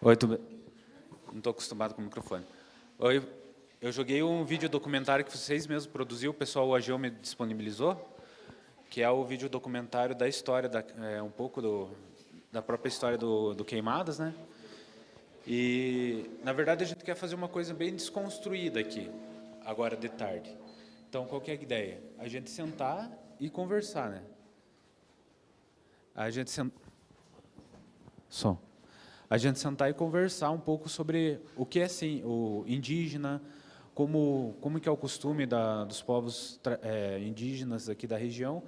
Oi, não estou acostumado com o microfone. Oi, eu joguei um vídeo documentário que vocês mesmos produziram, o pessoal, o Ageu me disponibilizou, que é o vídeo documentário da história, um pouco da própria história do Queimadas, né? E, na verdade, a gente quer fazer uma coisa bem desconstruída aqui, agora de tarde. Então, qual que é a ideia? A gente sentar e conversar, né? A gente Som. A gente sentar e conversar um pouco sobre o que é, assim, o indígena, como que é o costume dos povos indígenas aqui da região,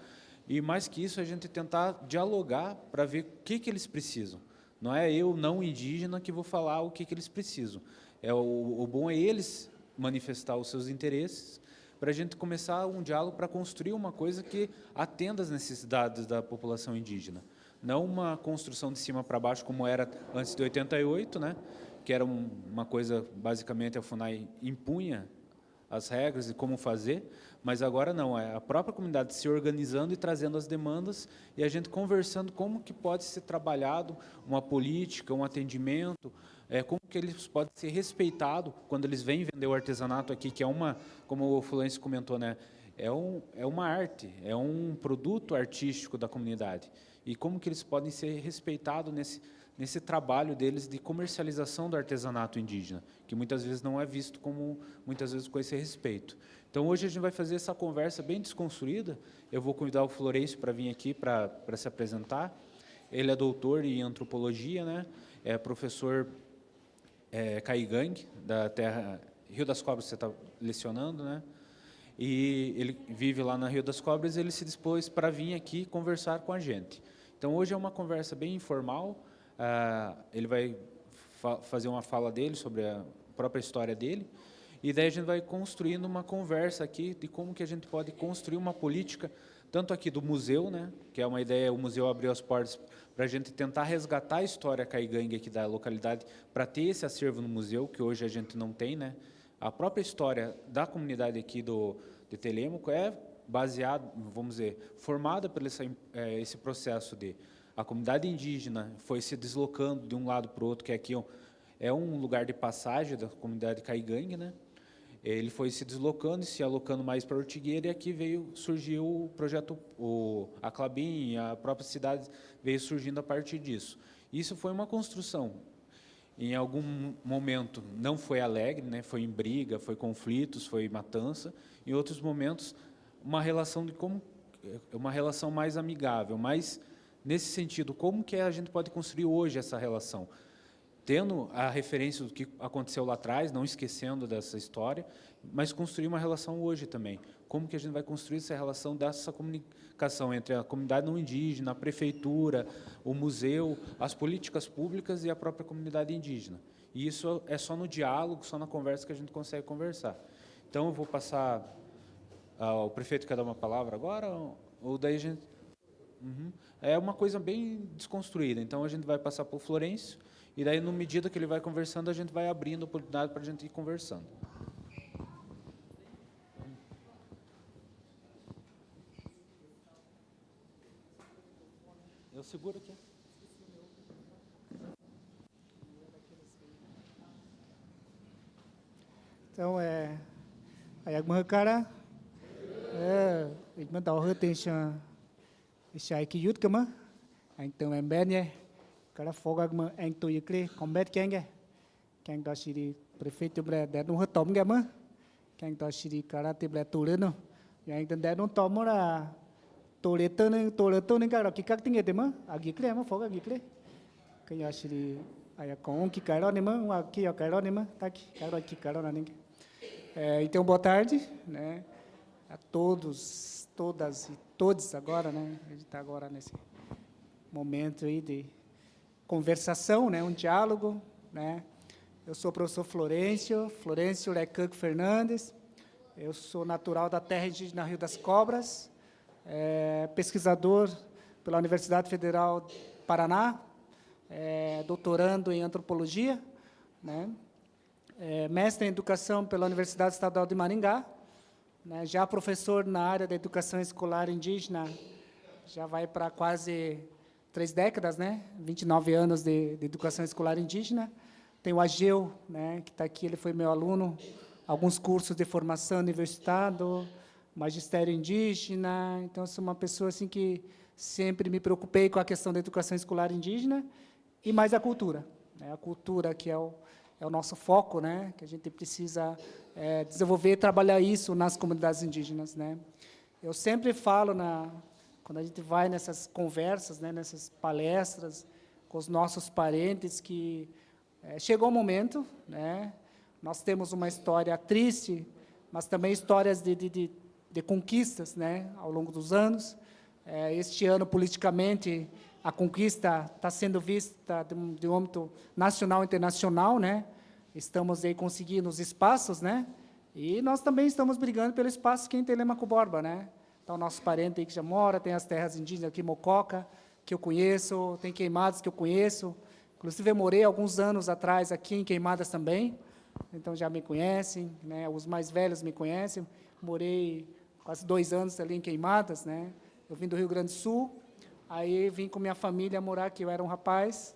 e mais que isso, a gente tentar dialogar para ver o que eles precisam. Não é eu, não indígena, que vou falar o que eles precisam. O bom é eles manifestar os seus interesses, para a gente começar um diálogo para construir uma coisa que atenda às necessidades da população indígena. Não uma construção de cima para baixo, como era antes de 88, né? Que era uma coisa, basicamente, a FUNAI impunha as regras e como fazer, mas agora não, é a própria comunidade se organizando e trazendo as demandas e a gente conversando como que pode ser trabalhado uma política, um atendimento, como que eles podem ser respeitados quando eles vêm vender o artesanato aqui, que é como o Fulêncio comentou, né? É uma arte, é um produto artístico da comunidade. E como que eles podem ser respeitados nesse trabalho deles de comercialização do artesanato indígena, que muitas vezes não é visto muitas vezes com esse respeito. Então, hoje a gente vai fazer essa conversa bem desconstruída. Eu vou convidar o Florencio para vir aqui para se apresentar. Ele é doutor em antropologia, né? É professor Caigangue, da terra Rio das Cobras, você está lecionando, né? E ele vive lá na Rio das Cobras, ele se dispôs para vir aqui conversar com a gente. Então, hoje é uma conversa bem informal, ele vai fazer uma fala dele sobre a própria história dele, e daí a gente vai construindo uma conversa aqui de como que a gente pode construir uma política, tanto aqui do museu, né, que é uma ideia, o museu abriu as portas para a gente tentar resgatar a história caigangue aqui da localidade, para ter esse acervo no museu, que hoje a gente não tem, né. A própria história da comunidade aqui de Telêmaco é baseada, vamos dizer, formada por esse processo de a comunidade indígena foi se deslocando de um lado para o outro, que aqui é um lugar de passagem da comunidade caigangue, né? Ele foi se deslocando e se alocando mais para Ortigueira, e aqui surgiu o projeto, a Clabin, a própria cidade veio surgindo a partir disso. Isso foi uma construção. Em algum momento não foi alegre, né? Foi em briga, foi conflitos, foi matança. Em outros momentos, uma relação uma relação mais amigável, mas nesse sentido, como que a gente pode construir hoje essa relação? Tendo a referência do que aconteceu lá atrás, não esquecendo dessa história, mas construir uma relação hoje também. Como que a gente vai construir essa relação dessa comunicação entre a comunidade não indígena, a prefeitura, o museu, as políticas públicas e a própria comunidade indígena? E isso é só no diálogo, só na conversa que a gente consegue conversar. Então, eu vou passar... o prefeito quer dar uma palavra agora? Ou daí a gente... Uhum. É uma coisa bem desconstruída. Então, a gente vai passar para o Florencio, e daí, na medida que ele vai conversando, a gente vai abrindo a oportunidade para a gente ir conversando. Eu seguro aqui. Então, aí alguma cara, mình đầu hơi tiền xài cái yết cơ mà, anh từng em bé nhé, cara folga mà anh tôi cái combat keng đó xí prefeito bre để nó hết tóm cái mà, keng đó xí cara thì bre tụi nó, anh từng để nó tóm mà là tụi nên cái đó cái tiếng cái mà, cái mà folga cái nhà xí aí com cái đó này mà, uma cái đó này mà, cái đó này. Então, boa tarde, né, a todos, todas e todos agora, né, a gente está agora nesse momento aí de conversação, né, um diálogo, né. Eu sou o professor Florencio Lecanco Fernandes, eu sou natural da terra indígena Rio das Cobras, pesquisador pela Universidade Federal do Paraná, doutorando em antropologia, né, mestre em Educação pela Universidade Estadual de Maringá, né, já professor na área da educação escolar indígena, já vai para quase 3 décadas, né? 29 anos de educação escolar indígena. Tem o Ageu, né, que está aqui, ele foi meu aluno, alguns cursos de formação universitário, magistério indígena. Então, sou uma pessoa assim que sempre me preocupei com a questão da educação escolar indígena e mais a cultura, né? A cultura que é o nosso foco, né, que a gente precisa desenvolver e trabalhar isso nas comunidades indígenas, né? Eu sempre falo, quando a gente vai nessas conversas, né, nessas palestras com os nossos parentes, que chegou o momento, né, nós temos uma história triste, mas também histórias de conquistas, né, ao longo dos anos. Este ano, politicamente, a conquista está sendo vista de um âmbito nacional e internacional, né? Estamos aí conseguindo os espaços, né? E nós também estamos brigando pelo espaço aqui em Telêmaco Borba, né? Então, nosso parente aí que já mora, tem as terras indígenas aqui, Mococa, que eu conheço, tem Queimadas que eu conheço. Inclusive, eu morei alguns anos atrás aqui em Queimadas também, então já me conhecem, né? Os mais velhos me conhecem. Morei quase 2 anos ali em Queimadas, né? Eu vim do Rio Grande do Sul, aí vim com minha família morar aqui. Eu era um rapaz,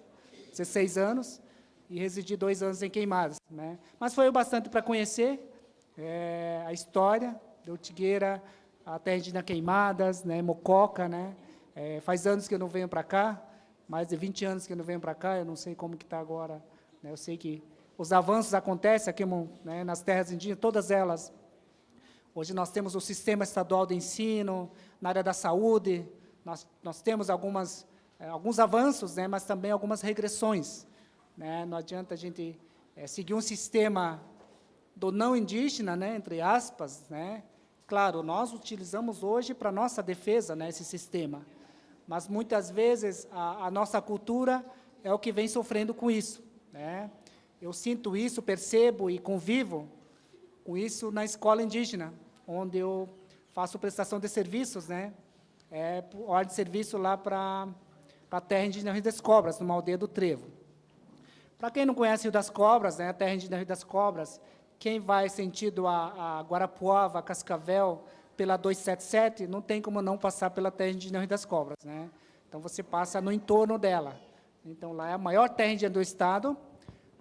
16 anos, e residi 2 anos em Queimadas, né? Mas foi o bastante para conhecer a história de Ortigueira, a terra indígena Queimadas, né? Mococa, né? Faz anos que eu não venho para cá, mais de 20 anos que eu não venho para cá, eu não sei como que está agora, né? Eu sei que os avanços acontecem aqui, né, nas terras indígenas, todas elas. Hoje nós temos o sistema estadual de ensino, na área da saúde, nós temos alguns avanços, né, mas também algumas regressões, né? Não adianta a gente seguir um sistema do não indígena, né, entre aspas, né? Claro, nós utilizamos hoje para nossa defesa, né, esse sistema, mas muitas vezes a nossa cultura é o que vem sofrendo com isso, né? Eu sinto isso, percebo e convivo com isso na escola indígena, onde eu faço prestação de serviços, né? Ordem de serviço lá para a terra indígena Rio das Cobras, numa aldeia do Trevo. Para quem não conhece Rio das Cobras, né, a terra indígena Rio das Cobras, quem vai sentido a Guarapuava, a Cascavel, pela 277, não tem como não passar pela terra indígena Rio das Cobras, né? Então, você passa no entorno dela. Então, lá é a maior terra indígena do estado,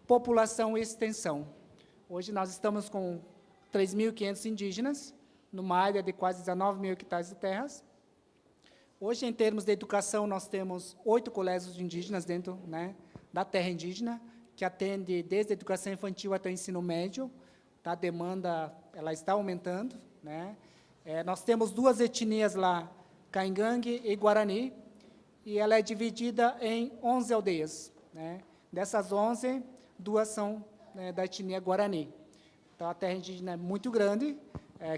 população e extensão. Hoje, nós estamos com 3.500 indígenas, numa área de quase 19 mil hectares de terras. Hoje, em termos de educação, nós temos 8 colégios indígenas dentro, né, da terra indígena, que atende desde a educação infantil até o ensino médio. A demanda ela está aumentando, né? Nós temos 2 etnias lá, Caingangue e Guarani, e ela é dividida em 11 aldeias, né? Dessas 11, 2 são, né, da etnia Guarani. Então, a terra indígena é muito grande.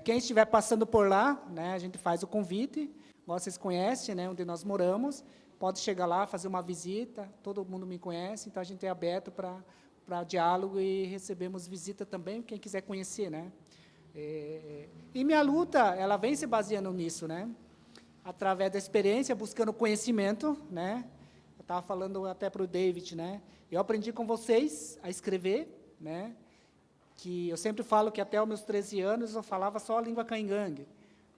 Quem estiver passando por lá, né, a gente faz o convite, vocês conhecem, né, onde nós moramos, pode chegar lá, fazer uma visita, todo mundo me conhece, então a gente é aberto para diálogo e recebemos visita também, quem quiser conhecer, né? E minha luta, ela vem se baseando nisso, né? Através da experiência, buscando conhecimento, né? Eu estava falando até para o David, né? Eu aprendi com vocês a escrever, né? Que eu sempre falo que até os meus 13 anos eu falava só a língua caingangue.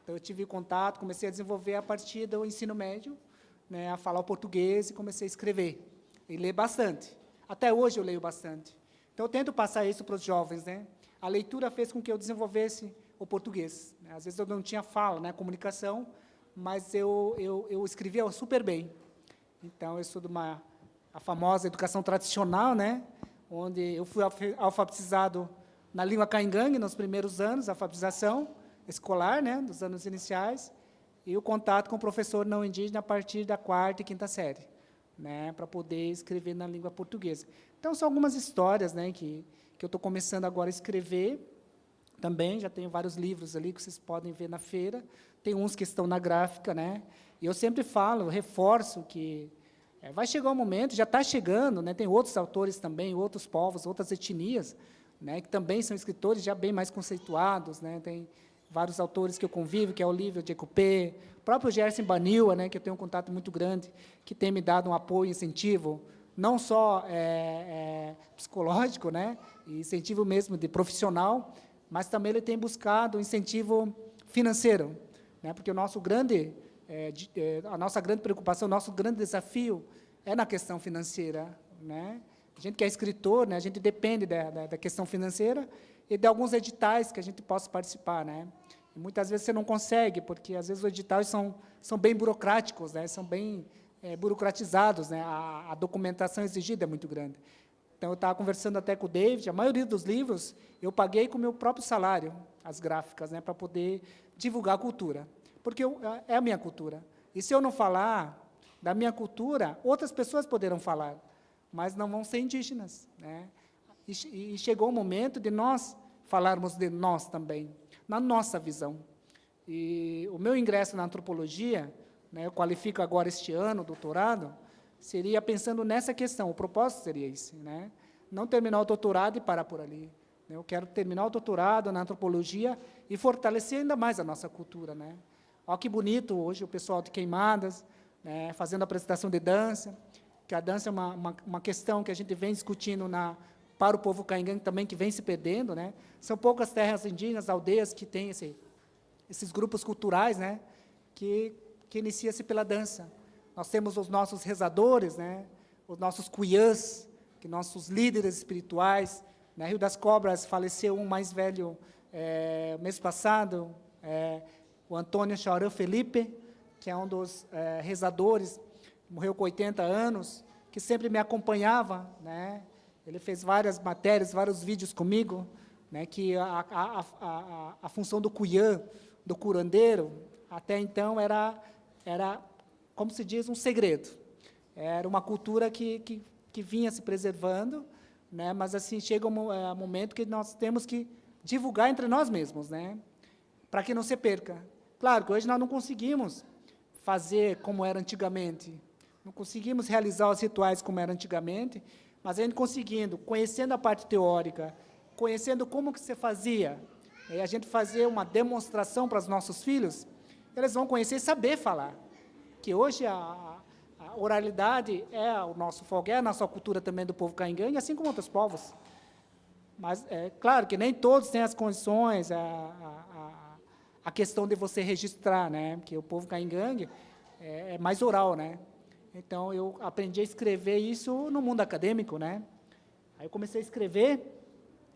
Então, eu tive contato, comecei a desenvolver a partir do ensino médio, né, a falar o português e comecei a escrever. E ler bastante. Até hoje eu leio bastante. Então, eu tento passar isso para os jovens, né? A leitura fez com que eu desenvolvesse o português, né? Às vezes eu não tinha fala, né, comunicação, mas eu escrevia super bem. Então, eu estudo a famosa educação tradicional, né, onde eu fui alfabetizado na língua caingangue nos primeiros anos, a alfabetização escolar, né, dos anos iniciais, e o contato com o professor não indígena a partir da 4ª e 5ª série, né, para poder escrever na língua portuguesa. Então, são algumas histórias, né, que eu estou começando agora a escrever também, já tenho vários livros ali que vocês podem ver na feira, tem uns que estão na gráfica, né, e eu sempre falo, reforço que vai chegar um momento, já está chegando, né, tem outros autores também, outros povos, outras etnias, né, que também são escritores já bem mais conceituados, né, tem vários autores que eu convivo, que é o Olívio de Ecupé, o próprio Gerson Baniwa, né, que eu tenho um contato muito grande, que tem me dado um apoio, incentivo, não só psicológico, né, incentivo mesmo de profissional, mas também ele tem buscado incentivo financeiro, né, porque o nosso grande a nossa grande preocupação, nosso grande desafio é na questão financeira, né? A gente que é escritor, né, a gente depende da questão financeira e de alguns editais que a gente possa participar, né? E muitas vezes você não consegue, porque às vezes os editais são bem burocráticos, né? São bem burocratizados, né? A documentação exigida é muito grande. Então, eu estava conversando até com o David, a maioria dos livros eu paguei com o meu próprio salário, as gráficas, né, para poder divulgar a cultura, porque é a minha cultura. E se eu não falar da minha cultura, outras pessoas poderão falar, mas não vão ser indígenas, né? E chegou o momento de nós falarmos de nós também, na nossa visão. E o meu ingresso na antropologia, né, eu qualifico agora este ano, doutorado, seria pensando nessa questão, o propósito seria esse, né? Não terminar o doutorado e parar por ali. Né? Eu quero terminar o doutorado na antropologia e fortalecer ainda mais a nossa cultura, né? Olha que bonito hoje o pessoal de Queimadas, né, fazendo apresentação de dança, que a dança é uma questão que a gente vem discutindo para o povo caingangue também, que vem se perdendo, né? São poucas terras indígenas, aldeias que têm esses grupos culturais, né, que inicia-se pela dança. Nós temos os nossos rezadores, né, os nossos cuiãs, que nossos líderes espirituais. Na Rio das Cobras faleceu um mais velho mês passado, o Antônio Chorão Felipe, que é um dos rezadores, morreu com 80 anos, que sempre me acompanhava, né? Ele fez várias matérias, vários vídeos comigo, né, que a função do cuiã, do curandeiro, até então era, como se diz, um segredo. Era uma cultura que vinha se preservando, né, mas assim chega um momento que nós temos que divulgar entre nós mesmos, né, para que não se perca. Claro que hoje nós não conseguimos fazer como era antigamente, não conseguimos realizar os rituais como era antigamente, mas a gente conseguindo, conhecendo a parte teórica, conhecendo como que se fazia, e a gente fazer uma demonstração para os nossos filhos, eles vão conhecer e saber falar. Que hoje a oralidade é o nosso foco, é a nossa cultura também do povo caingangue, assim como outros povos. Mas, é claro que nem todos têm as condições, a questão de você registrar, né? Porque o povo caingangue é mais oral, né? Então, eu aprendi a escrever isso no mundo acadêmico, né? Aí eu comecei a escrever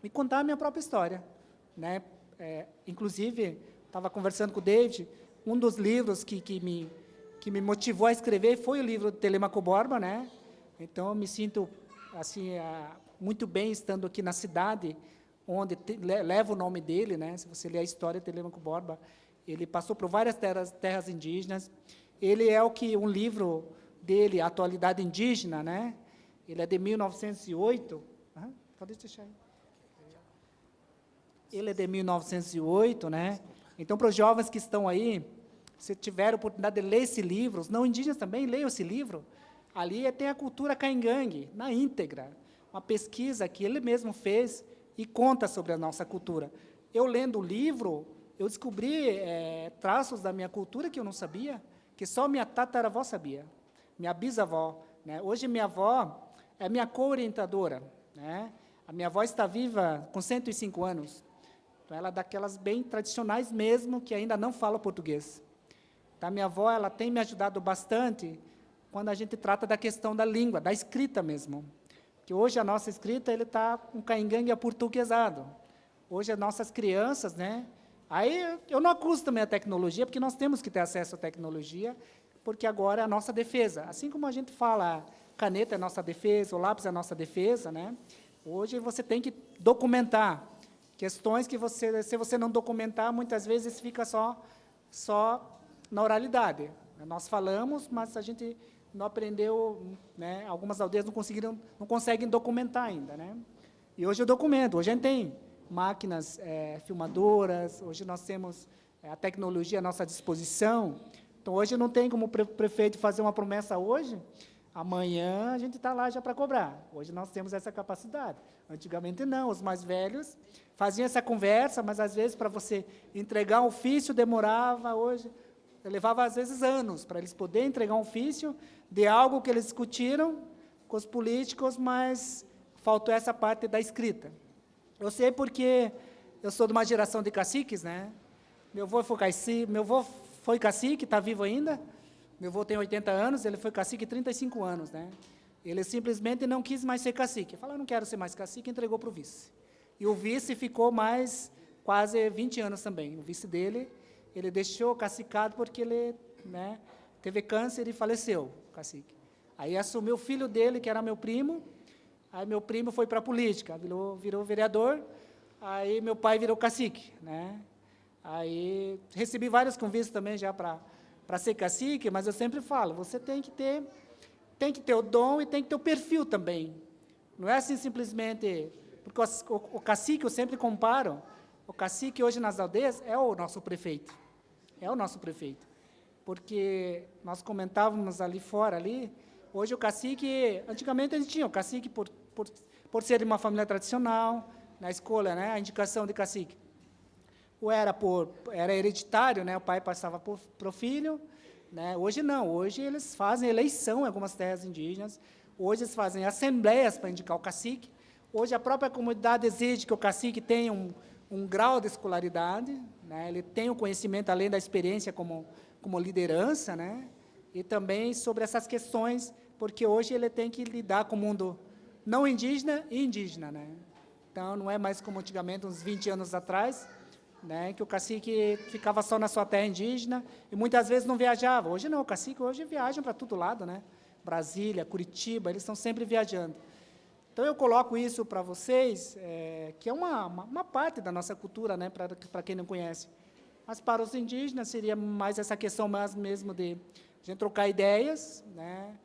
e contar a minha própria história, né? Inclusive, estava conversando com o David, um dos livros que me motivou a escrever foi o livro de Telêmaco Borba, né? Então, eu me sinto assim muito bem estando aqui na cidade onde leva o nome dele, né? Se você ler a história de Telêmaco Borba, ele passou por várias terras indígenas. Ele é um livro dele, a Atualidade Indígena, né? Ele é de 1908. Pode deixar aí. Ele é de 1908, né? Então, para os jovens que estão aí, se tiveram a oportunidade de ler esse livro, os não indígenas também leiam esse livro. Ali tem a cultura caingangue, na íntegra. Uma pesquisa que ele mesmo fez e conta sobre a nossa cultura. Eu, lendo o livro, eu descobri traços da minha cultura que eu não sabia, que só minha tataravó sabia, minha bisavó, né? Hoje, minha avó é minha co-orientadora, né? A minha avó está viva com 105 anos. Então, ela é daquelas bem tradicionais mesmo, que ainda não fala português. Então, a minha avó ela tem me ajudado bastante quando a gente trata da questão da língua, da escrita mesmo. Que hoje a nossa escrita está com caingangue aportuguesado. Hoje as nossas crianças, né? Aí eu não acuso também a tecnologia, porque nós temos que ter acesso à tecnologia, porque agora é a nossa defesa. Assim como a gente fala, caneta é a nossa defesa, o lápis é a nossa defesa, né? Hoje você tem que documentar questões que se você não documentar, muitas vezes fica só na oralidade. Nós falamos, mas a gente não aprendeu, né? Algumas aldeias não conseguem documentar ainda, né? E hoje eu documento. Hoje a gente tem máquinas filmadoras, hoje nós temos a tecnologia à nossa disposição. Então, hoje não tem como o prefeito fazer uma promessa hoje, amanhã a gente está lá já para cobrar. Hoje nós temos essa capacidade. Antigamente não, os mais velhos faziam essa conversa, mas às vezes para você entregar um ofício demorava, hoje levava às vezes anos para eles poderem entregar um ofício de algo que eles discutiram com os políticos, mas faltou essa parte da escrita. Eu sei porque eu sou de uma geração de caciques, né? Meu avô foi cacique, meu avô foi cacique, está vivo ainda. Meu avô tem 80 anos, ele foi cacique 35 anos, né? Ele simplesmente não quis mais ser cacique. Falou, não quero ser mais cacique, entregou para o vice. E o vice ficou mais quase 20 anos também. O vice dele, ele deixou cacicado porque ele, né, teve câncer e faleceu, o cacique. Aí assumiu o filho dele, que era meu primo. Aí meu primo foi para a política, virou vereador. Aí meu pai virou cacique, né? Aí recebi vários convites também já para ser cacique, mas eu sempre falo, você tem que ter o dom e tem que ter o perfil também. Não é assim simplesmente, porque o cacique eu sempre comparo, o cacique hoje nas aldeias é o nosso prefeito, porque nós comentávamos ali fora, hoje o cacique, antigamente a gente tinha o cacique por ser de uma família tradicional, na escola, né, a indicação de cacique. Ou era hereditário, né, o pai passava para o filho, né, hoje não, hoje eles fazem eleição em algumas terras indígenas, hoje eles fazem assembleias para indicar o cacique, hoje a própria comunidade exige que o cacique tenha um grau de escolaridade, né, ele tem o conhecimento além da experiência como liderança, né, e também sobre essas questões, porque hoje ele tem que lidar com o mundo não indígena e indígena, né. Então, não é mais como antigamente, uns 20 anos atrás, né, que o cacique ficava só na sua terra indígena e muitas vezes não viajava. Hoje não, o cacique hoje viaja para todo lado, né? Brasília, Curitiba, eles estão sempre viajando. Então, eu coloco isso para vocês, que é uma parte da nossa cultura, né, para quem não conhece. Mas para os indígenas seria mais essa questão mais mesmo de a gente trocar ideias, né,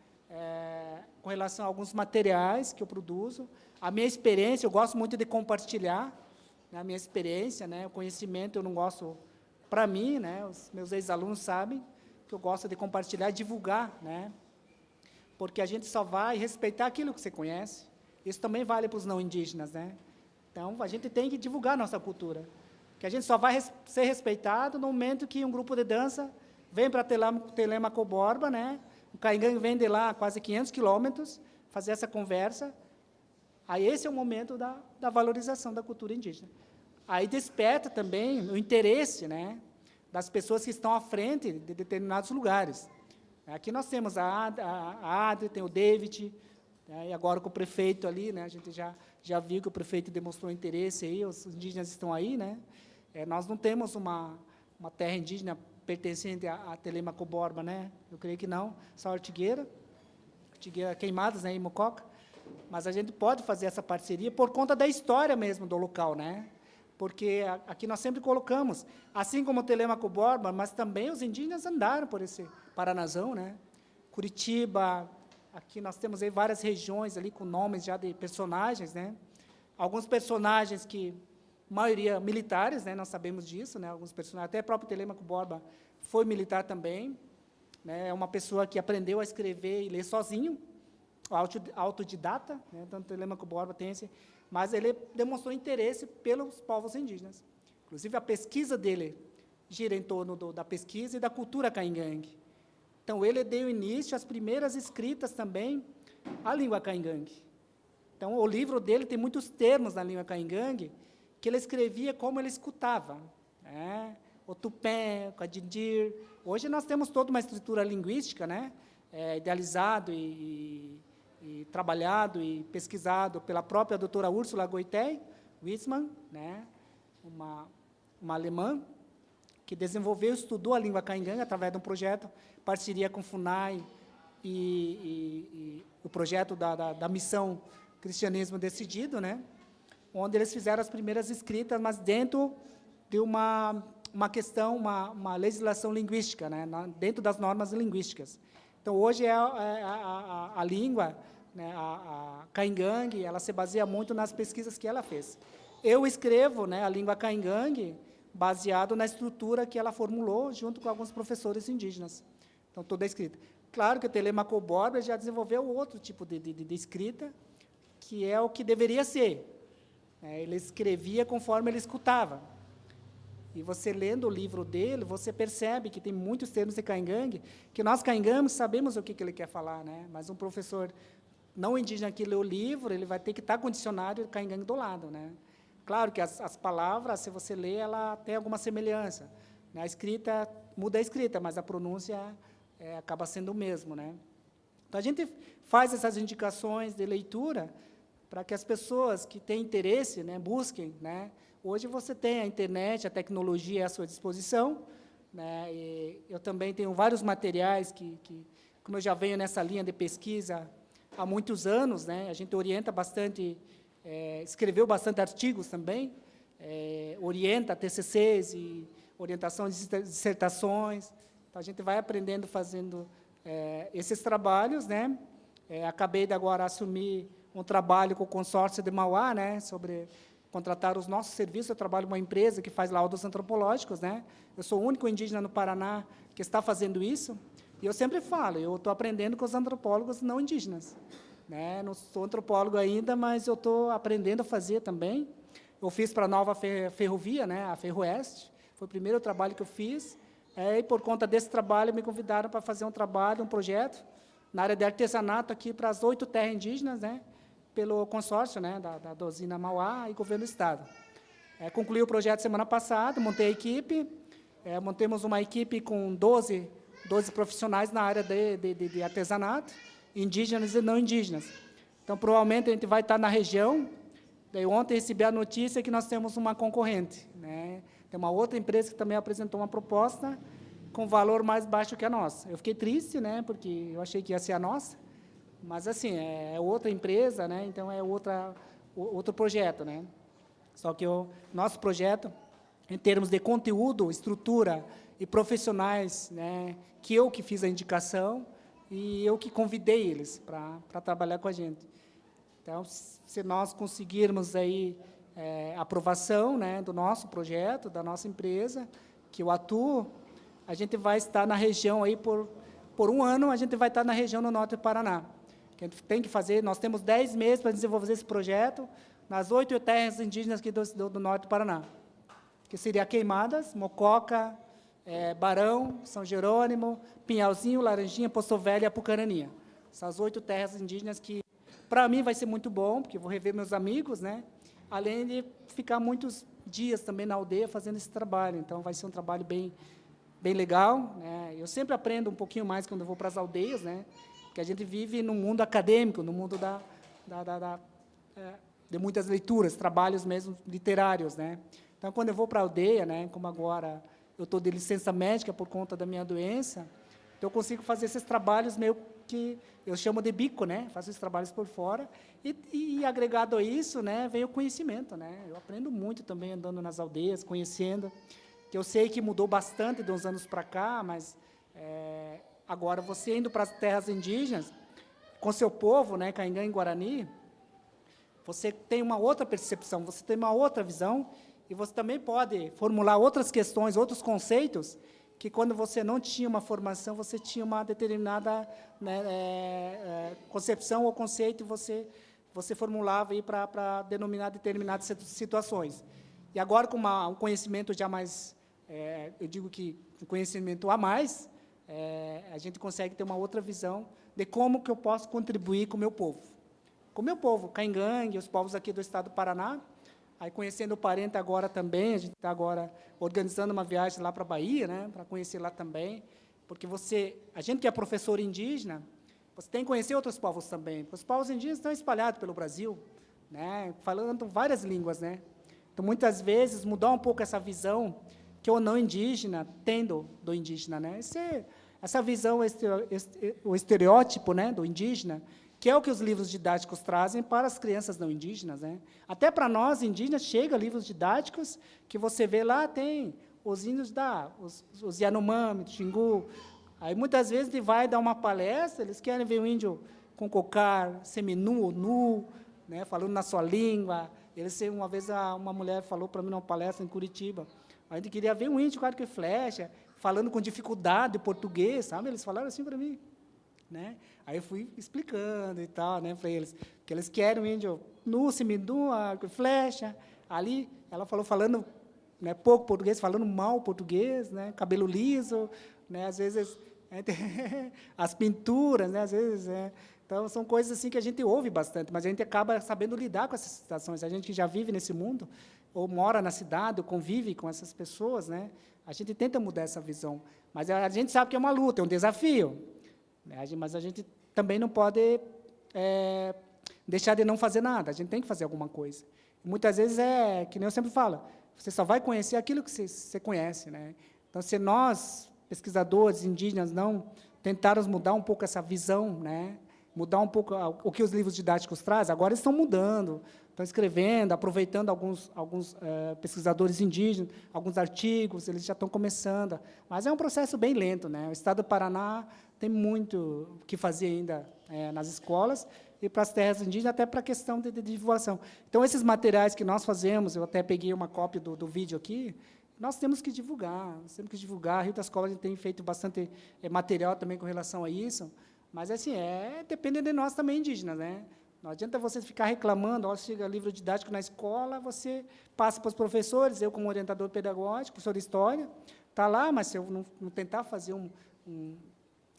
com relação a alguns materiais que eu produzo. A minha experiência, eu gosto muito de compartilhar, né, a minha experiência, né, o conhecimento eu não gosto para mim, né, os meus ex-alunos sabem que eu gosto de compartilhar, divulgar, né, porque a gente só vai respeitar aquilo que você conhece. Isso também vale para os não indígenas, né. Então, a gente tem que divulgar a nossa cultura, que a gente só vai ser respeitado no momento que um grupo de dança vem para Telêmaco Borba, né, o Caingangue vem de lá quase 500 quilômetros, fazer essa conversa. Aí esse é o momento da valorização da cultura indígena. Aí desperta também o interesse, né, das pessoas que estão à frente de determinados lugares. Aqui nós temos a Adri, tem o David, né, e agora com o prefeito ali, né, a gente já viu que o prefeito demonstrou interesse aí, os indígenas estão aí, né. Nós não temos uma terra indígena pertencente a Telêmaco Borba, né, eu creio que não, só Ortigueira Queimadas, né, em Mococa. Mas a gente pode fazer essa parceria por conta da história mesmo do local, né? Porque aqui nós sempre colocamos, assim como o Telêmaco Borba, mas também os indígenas andaram por esse Paranazão, né? Curitiba, aqui nós temos aí várias regiões ali com nomes já de personagens, né? Alguns personagens que, maioria militares, né? Nós sabemos disso, né? Alguns personagens, até o próprio Telêmaco Borba foi militar também, né? É uma pessoa que aprendeu a escrever e ler sozinho, autodidata, né, tanto o Telêmaco Borba tem esse, mas ele demonstrou interesse pelos povos indígenas. Inclusive, a pesquisa dele gira em torno da pesquisa e da cultura caingangue. Então, ele deu início às primeiras escritas também à língua caingangue. Então, o livro dele tem muitos termos na língua caingangue que ele escrevia como ele escutava, né? O tupé, o cadindir. Hoje nós temos toda uma estrutura linguística, né, idealizado e trabalhado e pesquisado pela própria doutora Úrsula Goitei Wiesmann, né, uma alemã, que desenvolveu e estudou a língua caingangue através de um projeto, parceria com o FUNAI e o projeto da missão Cristianismo Decidido, né, onde eles fizeram as primeiras escritas, mas dentro de uma questão, uma legislação linguística, né, dentro das normas linguísticas. Então, hoje a língua, né, a caingangue, ela se baseia muito nas pesquisas que ela fez. Eu escrevo, né, a língua caingangue baseado na estrutura que ela formulou junto com alguns professores indígenas. Então, toda a escrita. Claro que o Telêmaco Borba já desenvolveu outro tipo de escrita, que é o que deveria ser. Ele escrevia conforme ele escutava. E você lendo o livro dele, você percebe que tem muitos termos de caingangue, que nós caingamos sabemos o que ele quer falar, né? Mas um professor não indígena que lê o livro, ele vai ter que estar com o dicionário caingangue do lado, né? Claro que as palavras, se você lê, ela tem alguma semelhança, né? A escrita muda a escrita, mas a pronúncia acaba sendo o mesmo, né? Então, a gente faz essas indicações de leitura para que as pessoas que têm interesse, né, busquem, né? Hoje você tem a internet, a tecnologia à sua disposição, né? E eu também tenho vários materiais como eu já venho nessa linha de pesquisa há muitos anos, né? A gente orienta bastante, escreveu bastante artigos também, orienta TCCs e orientação de dissertações. Então, a gente vai aprendendo fazendo esses trabalhos, né? Acabei de agora assumir um trabalho com o consórcio de Mauá, né? Sobre contratar os nossos serviços. Eu trabalho em uma empresa que faz laudos antropológicos, né? Eu sou o único indígena no Paraná que está fazendo isso. E eu sempre falo, eu estou aprendendo com os antropólogos não indígenas, né? Não sou antropólogo ainda, mas eu estou aprendendo a fazer também. Eu fiz para a nova ferrovia, né? A Ferroeste. Foi o primeiro trabalho que eu fiz. E, por conta desse trabalho, me convidaram para fazer um trabalho, um projeto, na área de artesanato aqui para as 8 terras indígenas, né? Pelo consórcio, né? Da usina Mauá e governo do Estado. Concluí o projeto semana passada, montei a equipe, montemos uma equipe com 12 profissionais na área de artesanato, indígenas e não indígenas. Então, provavelmente, a gente vai estar na região. Daí, ontem, recebi a notícia que nós temos uma concorrente, né? Tem uma outra empresa que também apresentou uma proposta com valor mais baixo que a nossa. Eu fiquei triste, né? Porque eu achei que ia ser a nossa, mas, assim, é outra empresa, né? Então, é outro projeto, né? Só que o nosso projeto, em termos de conteúdo, estrutura e profissionais, né, que eu que fiz a indicação e eu que convidei eles para trabalhar com a gente. Então, se nós conseguirmos aí aprovação, né, do nosso projeto, da nossa empresa, que eu atuo, a gente vai estar na região aí por um ano, a gente vai estar na região no norte do Paraná. Que a gente tem que fazer, nós temos 10 meses para desenvolver esse projeto nas 8 terras indígenas aqui do norte do Paraná, que seria Queimadas, Mococa, Barão, São Jerônimo, Pinhalzinho, Laranjinha, Poço Velho e Apucaraninha. Essas 8 terras indígenas que, para mim, vai ser muito bom, porque eu vou rever meus amigos, né? Além de ficar muitos dias também na aldeia fazendo esse trabalho. Então, vai ser um trabalho bem legal, né? Eu sempre aprendo um pouquinho mais quando eu vou para as aldeias, né? Porque a gente vive no mundo acadêmico, no mundo de muitas leituras, trabalhos mesmo literários, né? Então, quando eu vou para a aldeia, né, como agora eu estou de licença médica por conta da minha doença, então eu consigo fazer esses trabalhos meio que eu chamo de bico, né? Faço esses trabalhos por fora e agregado a isso, né, vem o conhecimento, né? Eu aprendo muito também andando nas aldeias, conhecendo, que eu sei que mudou bastante de uns anos para cá, mas agora você indo para as terras indígenas com seu povo, né, Caingan e Guarani, você tem uma outra percepção, você tem uma outra visão, e você também pode formular outras questões, outros conceitos, que quando você não tinha uma formação, você tinha uma determinada, né, concepção ou conceito, e você formulava para denominar determinadas situações. E agora, com um conhecimento já mais, eu digo que um conhecimento a mais, a gente consegue ter uma outra visão de como que eu posso contribuir com o meu povo. Com o meu povo, Caingangue, os povos aqui do estado do Paraná. Aí, conhecendo o parente agora também, a gente está agora organizando uma viagem lá para a Bahia, né, para conhecer lá também, porque a gente que é professor indígena, você tem que conhecer outros povos também, porque os povos indígenas estão espalhados pelo Brasil, né, falando várias línguas, né. Então, muitas vezes, mudar um pouco essa visão que o não indígena tem do indígena, né, essa visão, o estereótipo, né, do indígena, que é o que os livros didáticos trazem para as crianças não indígenas, né? Até para nós, indígenas, chega livros didáticos que você vê lá, tem os índios os Yanomami, do Xingu. Aí, muitas vezes, ele vai dar uma palestra, eles querem ver o índio com cocar, seminu ou nu, né, falando na sua língua. Uma vez, uma mulher falou para mim numa palestra em Curitiba, a gente queria ver um índio com arco e flecha, falando com dificuldade português, sabe? Eles falaram assim para mim, né? Aí eu fui explicando e tal, né, para eles, que eles querem um índio nu, seminu, arco e flecha. Ali, ela falando, né, pouco português, falando mal português, né, cabelo liso, né, às vezes as pinturas, né, às vezes, então são coisas assim que a gente ouve bastante, mas a gente acaba sabendo lidar com essas situações. A gente que já vive nesse mundo ou mora na cidade ou convive com essas pessoas, né, A gente tenta mudar essa visão, mas a gente sabe que é uma luta, é um desafio, né? Mas a gente também não pode deixar de não fazer nada, a gente tem que fazer alguma coisa. Muitas vezes que nem eu sempre falo, você só vai conhecer aquilo que você conhece, né? Então, se nós, pesquisadores indígenas, não tentarmos mudar um pouco essa visão, né? Mudar um pouco o que os livros didáticos trazem, agora eles estão mudando, estão escrevendo, aproveitando alguns pesquisadores indígenas, alguns artigos, eles já estão começando, mas é um processo bem lento, né? O Estado do Paraná tem muito o que fazer ainda nas escolas e para as terras indígenas, até para a questão de divulgação. Então, esses materiais que nós fazemos, eu até peguei uma cópia do vídeo aqui, nós temos que divulgar, Rio das Cobras tem feito bastante material também com relação a isso, mas, assim, depende de nós também, indígenas, né? Não adianta você ficar reclamando, chega livro didático na escola, você passa para os professores, eu, como orientador pedagógico, professor de história, está lá, mas se eu não tentar fazer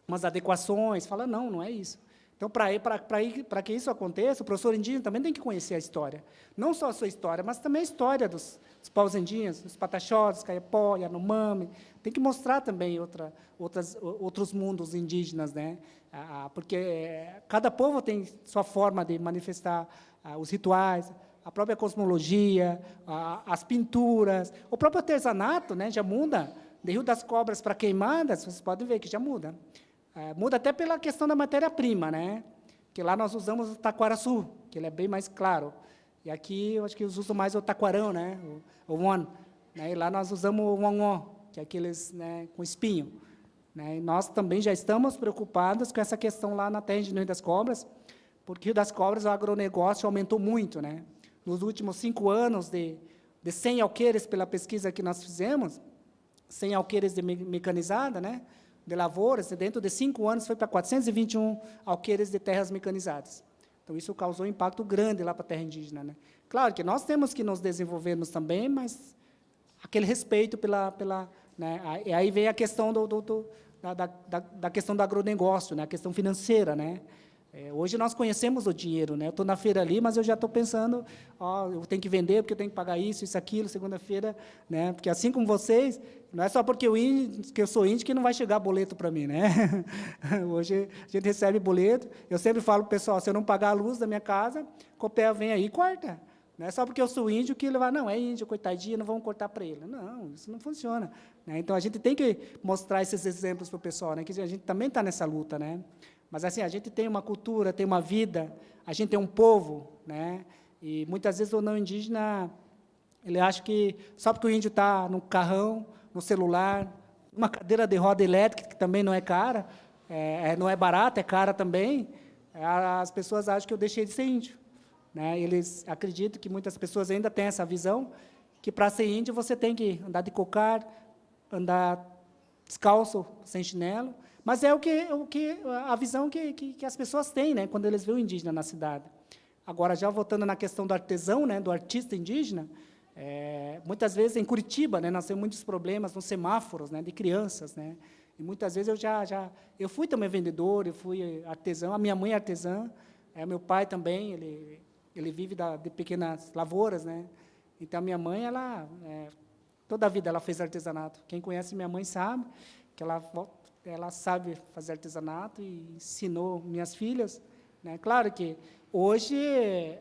umas adequações, fala, não é isso. Então, para que isso aconteça, o professor indígena também tem que conhecer a história. Não só a sua história, mas também a história dos povos indígenas, dos Pataxó, dos Kayapó, Yanomami. Tem que mostrar também outros mundos indígenas, né? Porque cada povo tem sua forma de manifestar os rituais, a própria cosmologia, as pinturas, o próprio artesanato, né, já muda. De Rio das Cobras para Queimadas, vocês podem ver que já muda. Muda até pela questão da matéria-prima, né? Que lá nós usamos o taquaraçu, que ele é bem mais claro. E aqui, eu acho que eles usam mais o taquarão, né? O one. Né? E lá nós usamos o wangó, que é aqueles, né, com espinho. Né? E nós também já estamos preocupados com essa questão lá na terra de Rio das Cobras, porque Rio das Cobras, o agronegócio aumentou muito, né? Nos últimos 5 anos, de 100 alqueires, pela pesquisa que nós fizemos, 100 alqueires de mecanizada, né? De lavouras, e dentro de 5 anos foi para 421 alqueires de terras mecanizadas. Então, isso causou um impacto grande lá para a terra indígena, né? Claro que nós temos que nos desenvolvermos também, mas aquele respeito né? E aí vem a questão da questão do agronegócio, né? A questão financeira, né? Hoje nós conhecemos o dinheiro, né? Eu estou na feira ali, mas eu já estou pensando, eu tenho que vender porque eu tenho que pagar isso, aquilo, segunda-feira, né? Porque assim como vocês, não é só porque eu sou índio que não vai chegar boleto para mim, né? Hoje a gente recebe boleto, eu sempre falo para o pessoal, se eu não pagar a luz da minha casa, o Copel vem aí e corta. Não é só porque eu sou índio que ele vai, não, é índio, coitadinho, não vamos cortar para ele. Não, isso não funciona. Né? Então, a gente tem que mostrar esses exemplos para o pessoal, né? Que a gente também está nessa luta, né? Mas, assim, a gente tem uma cultura, tem uma vida, a gente tem um povo, né? E, muitas vezes, o não indígena, ele acha que só porque o índio está no carrão, no celular, uma cadeira de roda elétrica, que também não é cara, não é barata, é cara também, as pessoas acham que eu deixei de ser índio. Né? Eles acreditam que muitas pessoas ainda têm essa visão, que para ser índio você tem que andar de cocar, andar descalço, sem chinelo, mas é a visão que as pessoas têm, né, quando eles veem o indígena na cidade. Agora, já voltando na questão do artesão, né, do artista indígena, muitas vezes em Curitiba, né, nós temos muitos problemas nos semáforos, né, de crianças, né, e muitas vezes eu fui também vendedor, eu fui artesão, a minha mãe é artesã, meu pai também, ele vive de pequenas lavouras, né, então a minha mãe, toda a vida ela fez artesanato. Quem conhece minha mãe sabe que ela sabe fazer artesanato e ensinou minhas filhas, né. Claro que hoje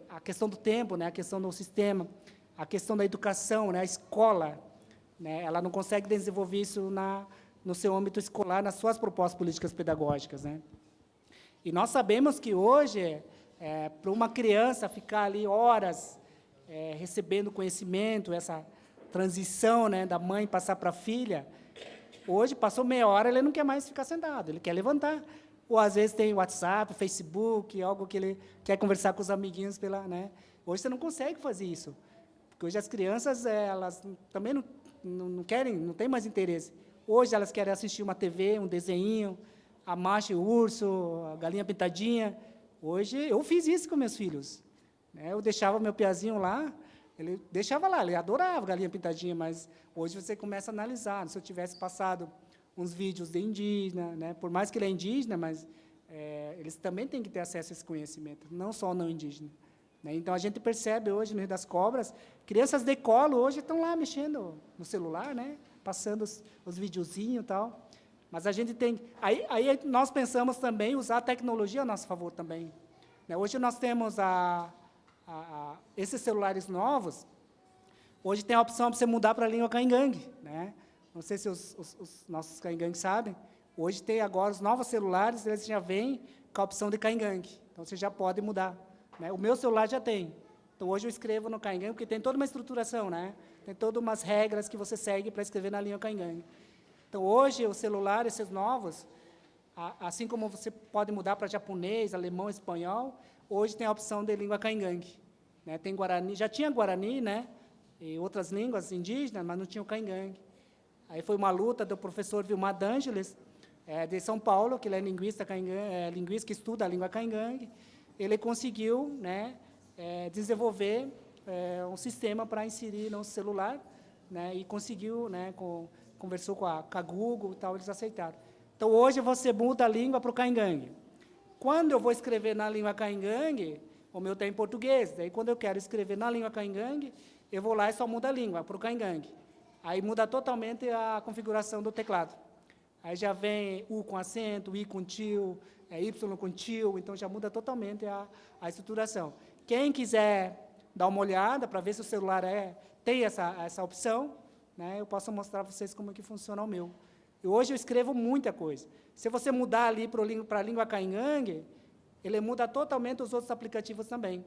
a questão do tempo, né, a questão do sistema, a questão da educação, né, a escola, né, ela não consegue desenvolver isso no seu âmbito escolar, nas suas propostas políticas pedagógicas, né. E nós sabemos que hoje, para uma criança ficar ali horas recebendo conhecimento, essa transição, né, da mãe passar para a filha, hoje passou meia hora, ele não quer mais ficar sentado, ele quer levantar. Ou, às vezes, tem WhatsApp, Facebook, algo que ele quer conversar com os amiguinhos né? Hoje você não consegue fazer isso, porque hoje as crianças, elas também não querem, não têm mais interesse. Hoje elas querem assistir uma TV, um desenho, a Macha e o Urso, a Galinha Pintadinha. Hoje, eu fiz isso com meus filhos. Né? Eu deixava meu piazinho lá, ele deixava lá, ele adorava Galinha Pintadinha, mas hoje você começa a analisar. Se eu tivesse passado uns vídeos de indígena, né? Por mais que ele é indígena, mas eles também têm que ter acesso a esse conhecimento, não só o não indígena. Né? Então, a gente percebe hoje, no Rio das Cobras, crianças de colo hoje estão lá mexendo no celular, né? passando os videozinhos e tal. Mas a gente tem... Aí nós pensamos também usar a tecnologia a nosso favor também. Né? Hoje nós temos esses celulares novos, hoje tem a opção para você mudar para a língua caingangue, né? Não sei se os nossos caingangues sabem, hoje tem agora os novos celulares, eles já vêm com a opção de caingangue, então você já pode mudar. Né? O meu celular já tem, então hoje eu escrevo no caingangue, porque tem toda uma estruturação, né? Tem todas umas regras que você segue para escrever na língua caingangue. Então, hoje, os celulares, esses novos, assim como você pode mudar para japonês, alemão, espanhol, hoje tem a opção de língua caingangue. Né? Tem Guarani, já tinha Guarani, né? E outras línguas indígenas, mas não tinha o caingangue. Aí foi uma luta do professor Vilmar D'Angeles, de São Paulo, que ele é linguista, linguista que estuda a língua caingangue. Ele conseguiu, né, desenvolver um sistema para inserir no celular, né, e conseguiu, né, conversou com a Google e tal, eles aceitaram. Então, hoje, você muda a língua para o caingangue. Quando eu vou escrever na língua caingangue, o meu está em português, daí, quando eu quero escrever na língua caingangue, eu vou lá e só mudo a língua para o caingangue. Aí muda totalmente a configuração do teclado. Aí já vem U com acento, I com tio, Y com tio, então já muda totalmente a estruturação. Quem quiser dar uma olhada para ver se o celular tem essa opção, né, eu posso mostrar para vocês como é que funciona o meu. E hoje eu escrevo muita coisa. Se você mudar ali para a língua caingangue, ele muda totalmente os outros aplicativos também.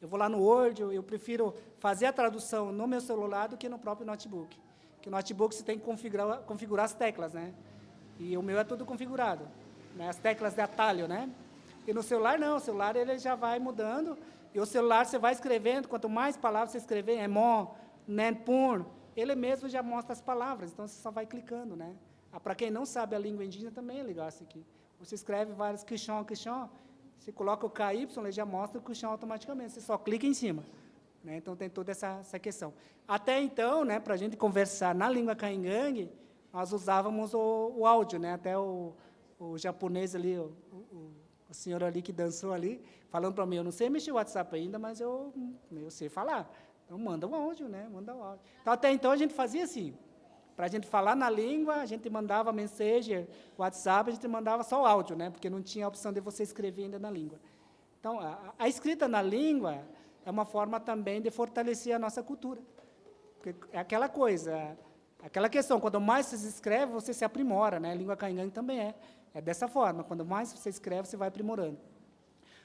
Eu vou lá no Word, eu prefiro fazer a tradução no meu celular do que no próprio notebook. Porque no notebook você tem que configurar as teclas, né? E o meu é tudo configurado, né? As teclas de atalho, né? E no celular não, o celular ele já vai mudando, e o celular você vai escrevendo, quanto mais palavras você escrever, emon, nenpun, ele mesmo já mostra as palavras, então você só vai clicando, né? Para quem não sabe a língua indígena também é legal isso aqui. Você escreve vários quixão, você coloca o KY, ele já mostra o quixão automaticamente, você só clica em cima. Né? Então, tem toda essa questão. Até então, né, para a gente conversar na língua caingangue, nós usávamos o áudio, né? Até o japonês ali, o senhor ali que dançou ali, falando para mim, eu não sei mexer o WhatsApp ainda, mas eu sei falar. Então, manda um áudio, né? Manda um áudio. Então, até então, a gente fazia assim. Para a gente falar na língua, a gente mandava Messenger, WhatsApp, a gente mandava só o áudio, né? Porque não tinha a opção de você escrever ainda na língua. Então, a escrita na língua é uma forma também de fortalecer a nossa cultura. Porque é aquela coisa, aquela questão, quanto mais você escreve, você se aprimora, né? A língua caingangue também é dessa forma, quando mais você escreve, você vai aprimorando.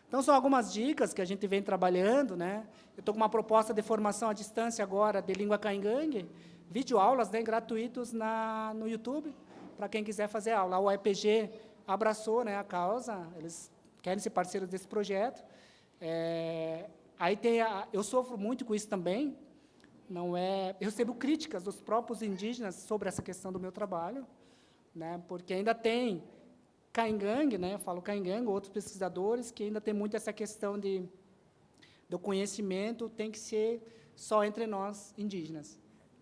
Então, são algumas dicas que a gente vem trabalhando, né? Eu estou com uma proposta de formação à distância agora de língua caingangue, videoaulas, né, gratuitos no YouTube, para quem quiser fazer aula. O EPG abraçou, né, a causa, eles querem ser parceiros desse projeto. Aí eu sofro muito com isso também, eu recebo críticas dos próprios indígenas sobre essa questão do meu trabalho, né, porque ainda tem caingangue, né, eu falo caingangue, outros pesquisadores, que ainda tem muito essa questão do conhecimento, tem que ser só entre nós, indígenas.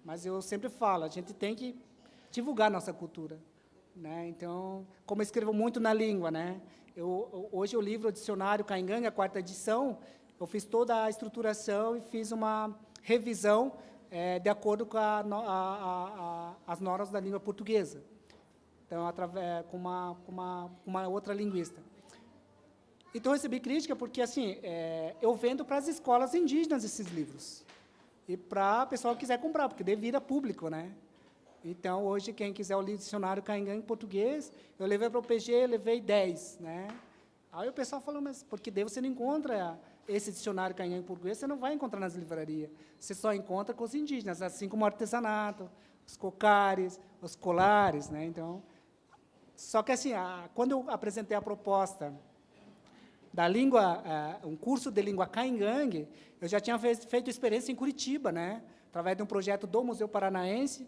Mas eu sempre falo, a gente tem que divulgar nossa cultura. Né? Então, como eu escrevo muito na língua, né? Hoje o livro, o dicionário Caingangue, a 4ª edição, eu fiz toda a estruturação e fiz uma revisão de acordo com as normas da língua portuguesa. Então, com uma outra linguista. Então, eu recebi crítica porque, assim, eu vendo para as escolas indígenas esses livros. E para o pessoal que quiser comprar, porque daí vira público, né? Então, hoje, quem quiser o livro dicionário Caingangue em português, eu levei para o PG, levei 10, né? Aí o pessoal falou, mas porque daí você não encontra esse dicionário Caingangue em português, você não vai encontrar nas livrarias. Você só encontra com os indígenas, assim como o artesanato, os cocares, os colares, né? Então, só que assim, quando eu apresentei a proposta da língua, um curso de língua caingangue, eu já tinha feito experiência em Curitiba, né? Através de um projeto do Museu Paranaense,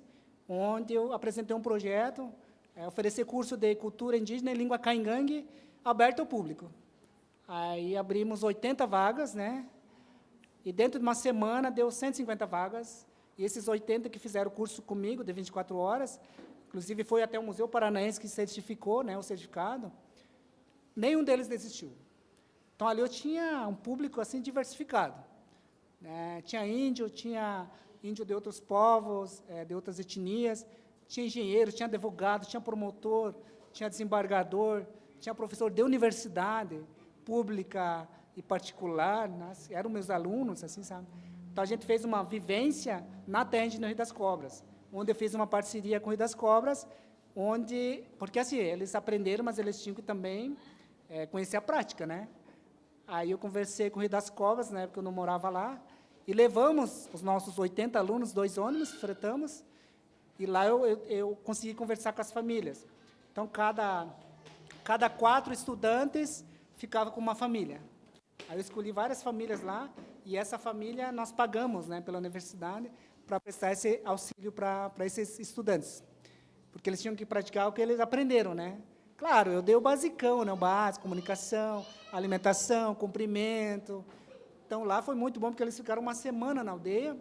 onde eu apresentei um projeto, oferecer curso de cultura indígena e língua caingangue aberto ao público. Aí abrimos 80 vagas, né? E dentro de uma semana deu 150 vagas, e esses 80 que fizeram o curso comigo, de 24 horas, inclusive foi até o Museu Paranaense que certificou, né, o certificado, nenhum deles desistiu. Então, ali eu tinha um público assim diversificado. Tinha índio, tinha índio de outros povos, de outras etnias, tinha engenheiro, tinha advogado, tinha promotor, tinha desembargador, tinha professor de universidade pública e particular, né? Eram meus alunos, assim, sabe? Então, a gente fez uma vivência na terra indígena Rio das Cobras, onde eu fiz uma parceria com o Rio das Cobras, porque assim, eles aprenderam, mas eles tinham que também conhecer a prática, né? Aí eu conversei com o Rio das Cobras, na época eu não morava lá, e levamos os nossos 80 alunos, 2 ônibus, fretamos, e lá eu consegui conversar com as famílias. Então, cada 4 estudantes ficava com uma família. Aí eu escolhi várias famílias lá, e essa família nós pagamos, né, pela universidade, para prestar esse auxílio para esses estudantes, porque eles tinham que praticar o que eles aprenderam, né? Claro, eu dei o basicão, né, o básico, comunicação, alimentação, cumprimento. Então, lá foi muito bom, porque eles ficaram uma semana na aldeia,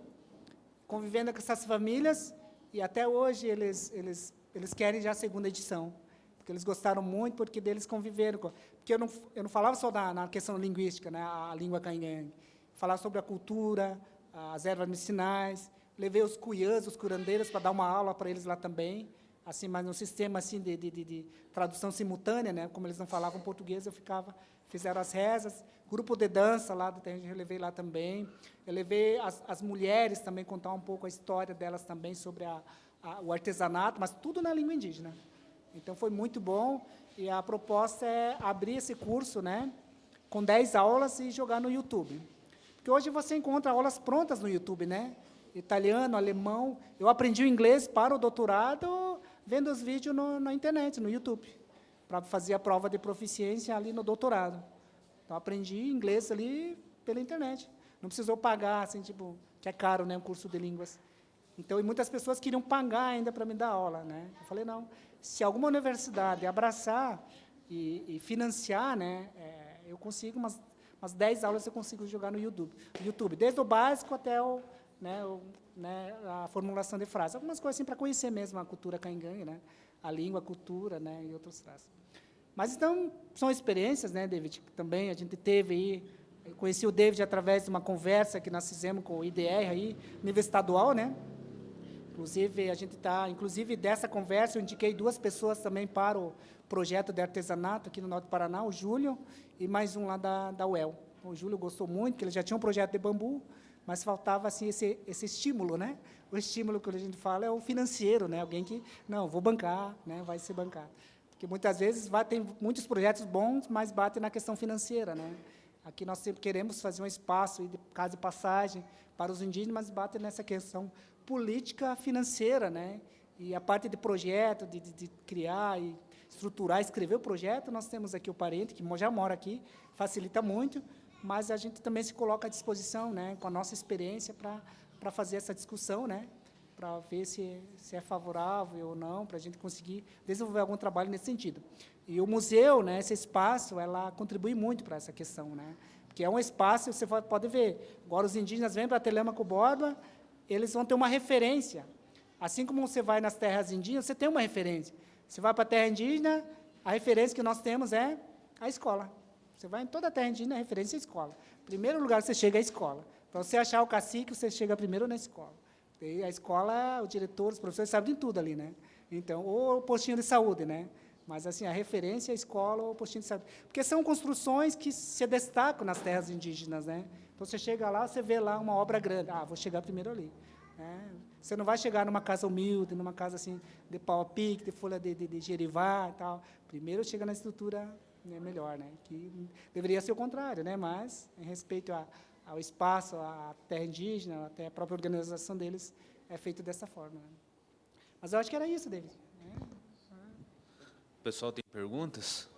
convivendo com essas famílias, e até hoje eles querem já a segunda edição, porque eles gostaram muito, porque deles conviveram. Porque eu não falava só na questão linguística, né, a língua canhangue, falava sobre a cultura, as ervas medicinais, levei os cuiãs, os curandeiros, para dar uma aula para eles lá também, assim, mas no sistema assim, de tradução simultânea, né, como eles não falavam português, fizeram as rezas, grupo de dança lá do terreno, eu levei lá também, eu levei as mulheres também, contar um pouco a história delas também, sobre o artesanato, mas tudo na língua indígena. Então, foi muito bom, e a proposta é abrir esse curso, né, com 10 aulas e jogar no YouTube. Porque hoje você encontra aulas prontas no YouTube, né, italiano, alemão. Eu aprendi o inglês para o doutorado vendo os vídeos na internet, no YouTube, para fazer a prova de proficiência ali no doutorado. Então, aprendi inglês ali pela internet. Não precisou pagar, assim, tipo, que é caro, né, um curso de línguas. Então, e muitas pessoas queriam pagar ainda para me dar aula, né? Eu falei, não, se alguma universidade abraçar e financiar, né, eu consigo umas 10 aulas eu consigo jogar no YouTube, desde o básico até a formulação de frases. Algumas coisas assim para conhecer mesmo a cultura cangangue, né? A língua, a cultura, né, e outros traços. Mas, então, são experiências, né, David, que também a gente teve aí. Eu conheci o David através de uma conversa que nós fizemos com o IDR, aí, nível estadual, né? Inclusive, inclusive, dessa conversa, eu indiquei 2 pessoas também para o projeto de artesanato aqui no Norte do Paraná, o Júlio e mais um lá da UEL. O Júlio gostou muito, porque ele já tinha um projeto de bambu, mas faltava assim, esse estímulo, né? O estímulo que a gente fala é o financeiro, né? Alguém que, não, vou bancar, né? Vai ser bancado. Porque, muitas vezes, tem muitos projetos bons, mas batem na questão financeira, né? Aqui nós sempre queremos fazer um espaço de casa de passagem para os indígenas, mas batem nessa questão política financeira, né? E a parte de projeto, de criar e estruturar, escrever o projeto, nós temos aqui o parente, que já mora aqui, facilita muito, mas a gente também se coloca à disposição, né, com a nossa experiência, para fazer essa discussão, né, para ver se é favorável ou não, para a gente conseguir desenvolver algum trabalho nesse sentido. E o museu, né, esse espaço, ela contribui muito para essa questão, né, porque é um espaço, você pode ver, agora os indígenas vêm para Telêmaco Borba, eles vão ter uma referência. Assim como você vai nas terras indígenas, você tem uma referência. Você vai para a terra indígena, a referência que nós temos é a escola. Você vai em toda a terra indígena, a referência é a escola. Primeiro lugar que você chega é a escola. Para você achar o cacique, você chega primeiro na escola. E a escola, o diretor, os professores sabem de tudo ali, né? Então, ou o postinho de saúde, né? Mas, assim, a referência é a escola ou o postinho de saúde. Porque são construções que se destacam nas terras indígenas, né? Então, você chega lá, você vê lá uma obra grande. Ah, vou chegar primeiro ali. Né? Você não vai chegar numa casa humilde, numa casa assim, de pau a pique, de folha de gerivá e tal. Primeiro chega na estrutura, né, melhor, né? Que deveria ser o contrário, né? Mas, em respeito ao espaço, à terra indígena, até a própria organização deles, é feito dessa forma. Né? Mas eu acho que era isso, David. O pessoal tem perguntas?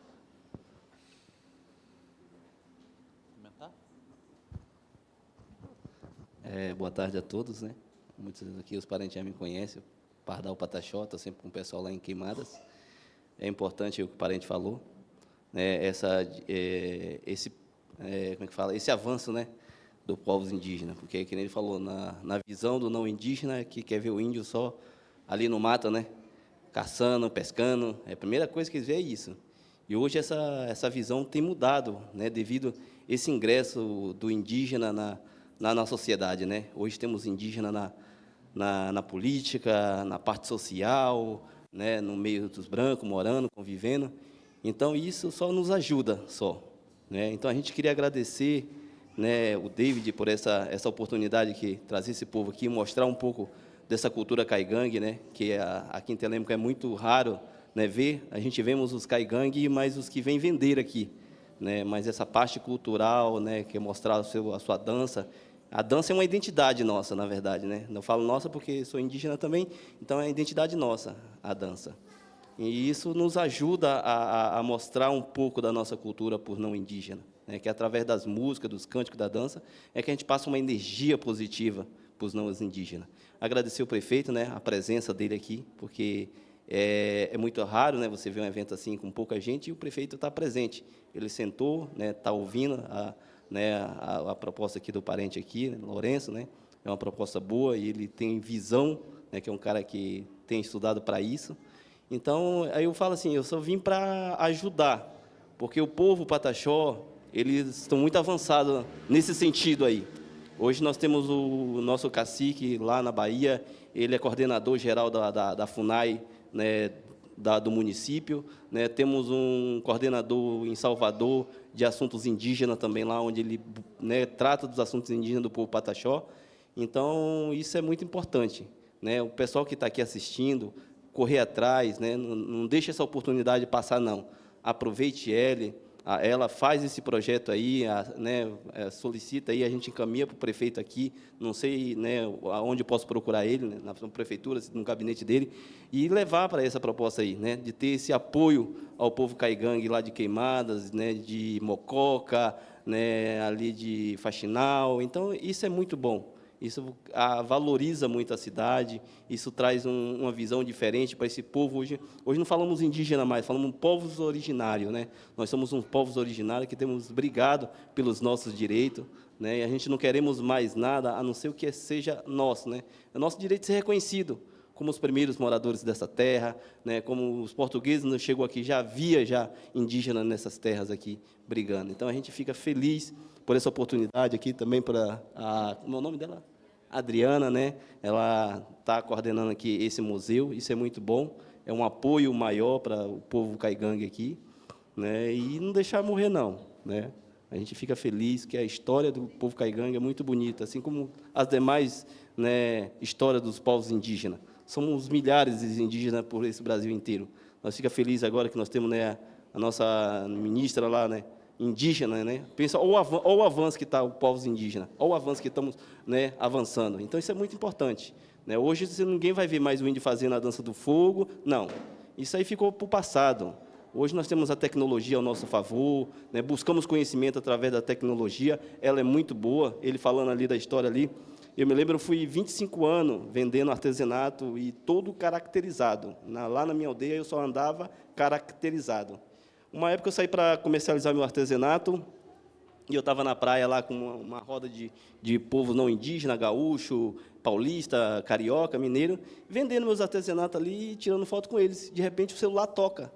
Boa tarde a todos, né? Muitos aqui, os parentes já me conhecem, o Pardal Pataxó, sempre com o pessoal lá em Queimadas. É importante o que o parente falou, né? Esse avanço, né, dos povos indígenas, porque, como ele falou, na visão do não indígena, que quer ver o índio só ali no mato, né, caçando, pescando, a primeira coisa que eles veem é isso. E hoje essa visão tem mudado, né, devido a esse ingresso do indígena na sociedade, né? Hoje temos indígena na política, na parte social, né, no meio dos brancos, morando, convivendo. Então, isso só nos ajuda, só. Né? Então, a gente queria agradecer, né, o David por essa oportunidade que trazer esse povo aqui, mostrar um pouco dessa cultura caigangue, né, que aqui em Telêmaco é muito raro, né, ver. A gente vemos os caigangue, mas os que vêm vender aqui, né, mas essa parte cultural, né, que é mostrar a sua dança. A dança é uma identidade nossa, na verdade, né? Não falo nossa porque sou indígena também, então é a identidade nossa, a dança. E isso nos ajuda a mostrar um pouco da nossa cultura por não indígena, né? Que através das músicas, dos cânticos, da dança, é que a gente passa uma energia positiva para os não indígenas. Agradecer o prefeito, né, a presença dele aqui, porque é muito raro, né, você ver um evento assim com pouca gente e o prefeito está presente. Ele sentou, né, está ouvindo a proposta aqui do parente aqui, né, Lourenço, né, é uma proposta boa e ele tem visão, né, que é um cara que tem estudado para isso. Então, aí eu falo assim, eu só vim para ajudar, porque o povo pataxó, eles estão muito avançados nesse sentido aí. Hoje nós temos o nosso cacique lá na Bahia, ele é coordenador geral da FUNAI, né, do município, né, temos um coordenador em Salvador de assuntos indígenas também lá, onde ele, né, trata dos assuntos indígenas do povo pataxó. Então, isso é muito importante, né, o pessoal que está aqui assistindo, correr atrás, né, não deixe essa oportunidade passar, não. Aproveite ela faz esse projeto aí, né, solicita aí, a gente encaminha para o prefeito aqui, não sei, né, aonde eu posso procurar ele, né, na prefeitura, no gabinete dele, e levar para essa proposta aí, né, de ter esse apoio ao povo caigangue lá de Queimadas, né, de Mococa, né, ali de Faxinal. Então, isso é muito bom. Isso valoriza muito a cidade, isso traz uma visão diferente para esse povo. Hoje não falamos indígena mais, falamos povos originários, né? Nós somos uns povos originários que temos brigado pelos nossos direitos, né? E a gente não queremos mais nada, a não ser o que seja nosso, né? É nosso direito de ser reconhecido como os primeiros moradores dessa terra, né? Como os portugueses não chegou aqui, já havia indígena nessas terras aqui brigando. Então, a gente fica feliz por essa oportunidade aqui também para como é o nome dela? Adriana, né? Ela está coordenando aqui esse museu, isso é muito bom, é um apoio maior para o povo caigangue aqui, né? E não deixar morrer, não, né? A gente fica feliz que a história do povo caigangue é muito bonita, assim como as demais, né, histórias dos povos indígenas. Somos milhares de indígenas por esse Brasil inteiro. Nós ficamos felizes agora que nós temos, né, a nossa ministra lá, né, indígena, né? Pensa, olha o avanço que está os povos indígenas, olha o avanço que estamos, né, avançando. Então, isso é muito importante, né? Hoje, ninguém vai ver mais o índio fazendo a dança do fogo, não. Isso aí ficou para o passado. Hoje, nós temos a tecnologia ao nosso favor, né? Buscamos conhecimento através da tecnologia, ela é muito boa. Ele falando ali da história ali, eu me lembro, eu fui 25 anos vendendo artesanato e todo caracterizado. Lá na minha aldeia, eu só andava caracterizado. Uma época eu saí para comercializar meu artesanato e eu estava na praia lá com uma roda de povo não indígena, gaúcho, paulista, carioca, mineiro, vendendo meus artesanatos ali e tirando foto com eles. De repente, o celular toca.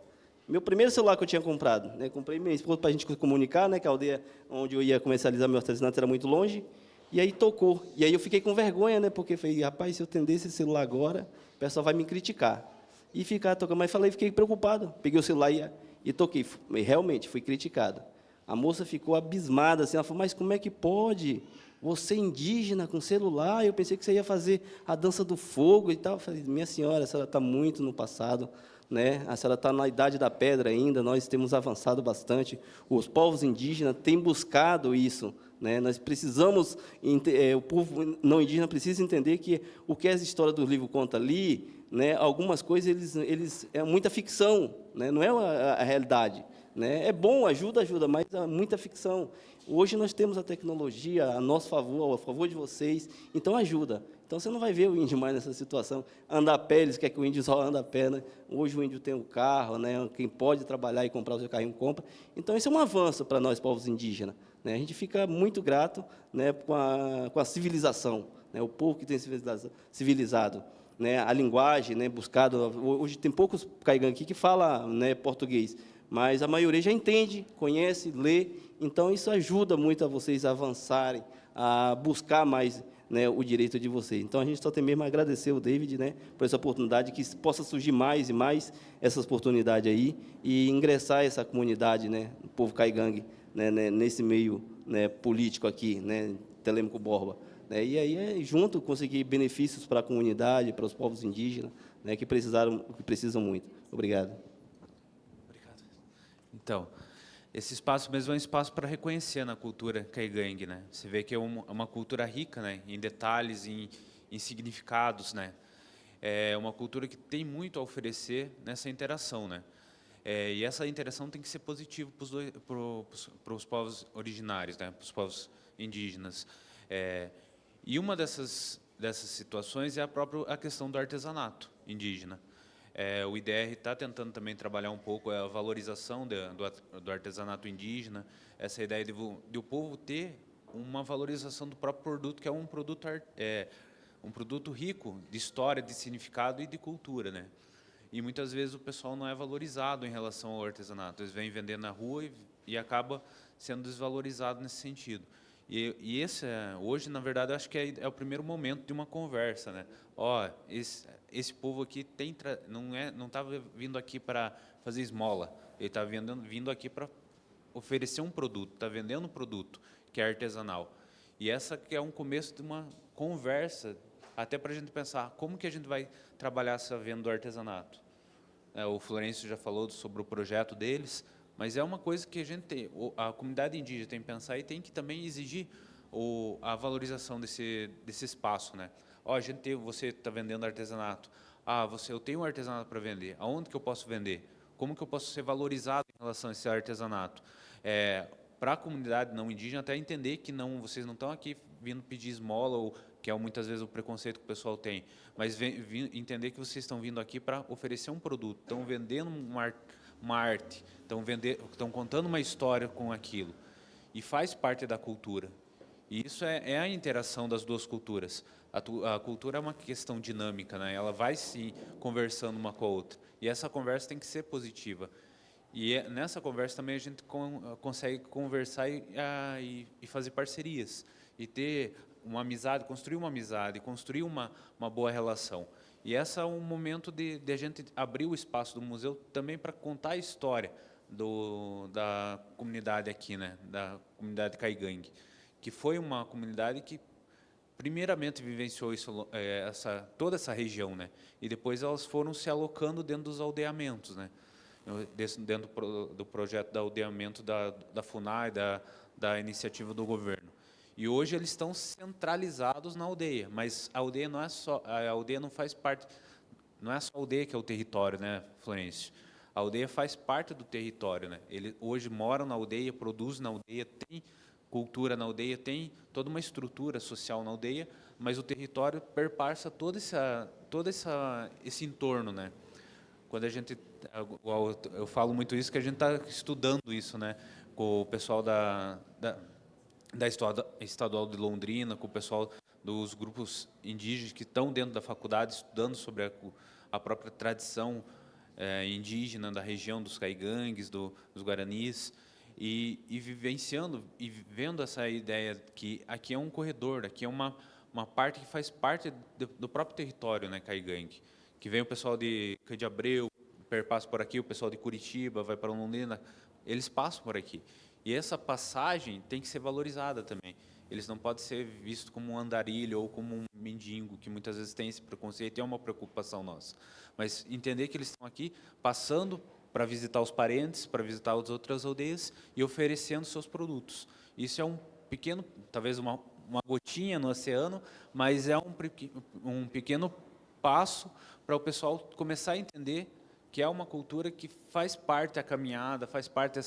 Meu primeiro celular que eu tinha comprado, né? Comprei minha esposa para a gente comunicar, né? Que a aldeia onde eu ia comercializar meu artesanato era muito longe. E aí tocou. E aí eu fiquei com vergonha, né? Porque falei, rapaz, se eu atender esse celular agora, o pessoal vai me criticar. E ficar tocando. Mas fiquei preocupado. Peguei o celular e toquei. E realmente, fui criticado. A moça ficou abismada, assim, ela falou, mas como é que pode? Você indígena com celular? Eu pensei que você ia fazer a dança do fogo e tal. Eu falei, minha senhora, a senhora está muito no passado, né? A senhora está na idade da pedra ainda, nós temos avançado bastante. Os povos indígenas têm buscado isso, né? Nós precisamos, o povo não indígena precisa entender que o que a história do livro conta ali, né? Algumas coisas, eles é muita ficção, né? Não é a realidade. Né? É bom, ajuda, mas há muita ficção. Hoje nós temos a tecnologia a nosso favor, a favor de vocês, então ajuda. Então você não vai ver o índio mais nessa situação. Andar a pé, eles querem que o índio só ande a pé. Né? Hoje o índio tem um carro, né? Quem pode trabalhar e comprar o seu carrinho compra. Então isso é um avanço para nós, povos indígenas. Né? A gente fica muito grato, né, com a civilização, né? O povo que tem civilizado. Né? A linguagem, né, buscado. Hoje tem poucos caigangue aqui que falam, né, português, mas a maioria já entende, conhece, lê, então isso ajuda muito a vocês a avançarem, a buscar mais, né, o direito de você. Então, a gente só tem mesmo a agradecer o David, né, por essa oportunidade, que possa surgir mais e mais essas oportunidades aí, e ingressar essa comunidade, né, o povo caigangue, né, nesse meio, né, político aqui, né, Telêmaco Borba. Né, e aí, junto, conseguir benefícios para a comunidade, para os povos indígenas, né, que precisam muito. Obrigado. Obrigado. Então, esse espaço mesmo é um espaço para reconhecer na cultura caigangue, né? Você vê que é uma cultura rica, né? Em detalhes, em significados, né? É uma cultura que tem muito a oferecer nessa interação, né? E essa interação tem que ser positiva para os povos originários, né? Para os povos indígenas. E uma dessas situações é a questão do artesanato indígena. O IDR está tentando também trabalhar um pouco a valorização do artesanato indígena, essa ideia de o povo ter uma valorização do próprio produto, que é um produto rico de história, de significado e de cultura, né? E muitas vezes o pessoal não é valorizado em relação ao artesanato. Eles vêm vender na rua e acaba sendo desvalorizado nesse sentido. E esse, hoje, na verdade, eu acho que é o primeiro momento de uma conversa, né? Esse povo aqui não está vindo aqui para fazer esmola, ele está vindo aqui para oferecer um produto, está vendendo um produto que é artesanal. E essa que é um começo de uma conversa, até para a gente pensar como que a gente vai trabalhar essa venda do artesanato. O Florencio já falou sobre o projeto deles, mas é uma coisa que a comunidade indígena tem que pensar e tem que também exigir a valorização desse espaço, né? Você está vendendo artesanato. Eu tenho um artesanato para vender. Aonde que eu posso vender? Como que eu posso ser valorizado em relação a esse artesanato? Para a comunidade não indígena até entender que vocês não estão aqui vindo pedir esmola, ou que é muitas vezes o preconceito que o pessoal tem, mas entender que vocês estão vindo aqui para oferecer um produto, estão vendendo uma arte, estão contando uma história com aquilo, e faz parte da cultura. E isso é a interação das duas culturas. A cultura é uma questão dinâmica, né? Ela vai se conversando uma com a outra, e essa conversa tem que ser positiva. E nessa conversa também a gente consegue conversar e fazer parcerias, e ter uma amizade, construir uma boa relação. E esse é um momento de a gente abrir o espaço do museu também para contar a história da comunidade aqui, né, da comunidade caigangue, que foi uma comunidade que primeiramente vivenciou toda essa região, né, e depois elas foram se alocando dentro dos aldeamentos, né, dentro do projeto de aldeamento da FUNAI, da iniciativa do governo. E hoje eles estão centralizados na aldeia, mas a aldeia não faz parte, não é só a aldeia que é o território, né, Florencio? A aldeia faz parte do território, né? Eles hoje moram na aldeia, produzem na aldeia, tem cultura na aldeia, tem toda uma estrutura social na aldeia, mas o território perpassa todo esse entorno, né? Quando eu falo muito isso, que a gente está estudando isso, né, com o pessoal da Estadual de Londrina, com o pessoal dos grupos indígenas que estão dentro da faculdade estudando sobre a própria tradição indígena da região dos caigangues, dos guaranis, e vivenciando e vendo essa ideia que aqui é um corredor, aqui é uma parte que faz parte do próprio território, né, caigangue, que vem o pessoal de Candiabreu, perpassa por aqui, o pessoal de Curitiba vai para Londrina, eles passam por aqui. E essa passagem tem que ser valorizada também. Eles não podem ser vistos como um andarilho ou como um mendigo, que muitas vezes tem esse preconceito e é uma preocupação nossa. Mas entender que eles estão aqui passando para visitar os parentes, para visitar as outras aldeias e oferecendo seus produtos. Isso é um pequeno, talvez uma gotinha no oceano, mas é um pequeno passo para o pessoal começar a entender que é uma cultura que faz parte da caminhada, faz parte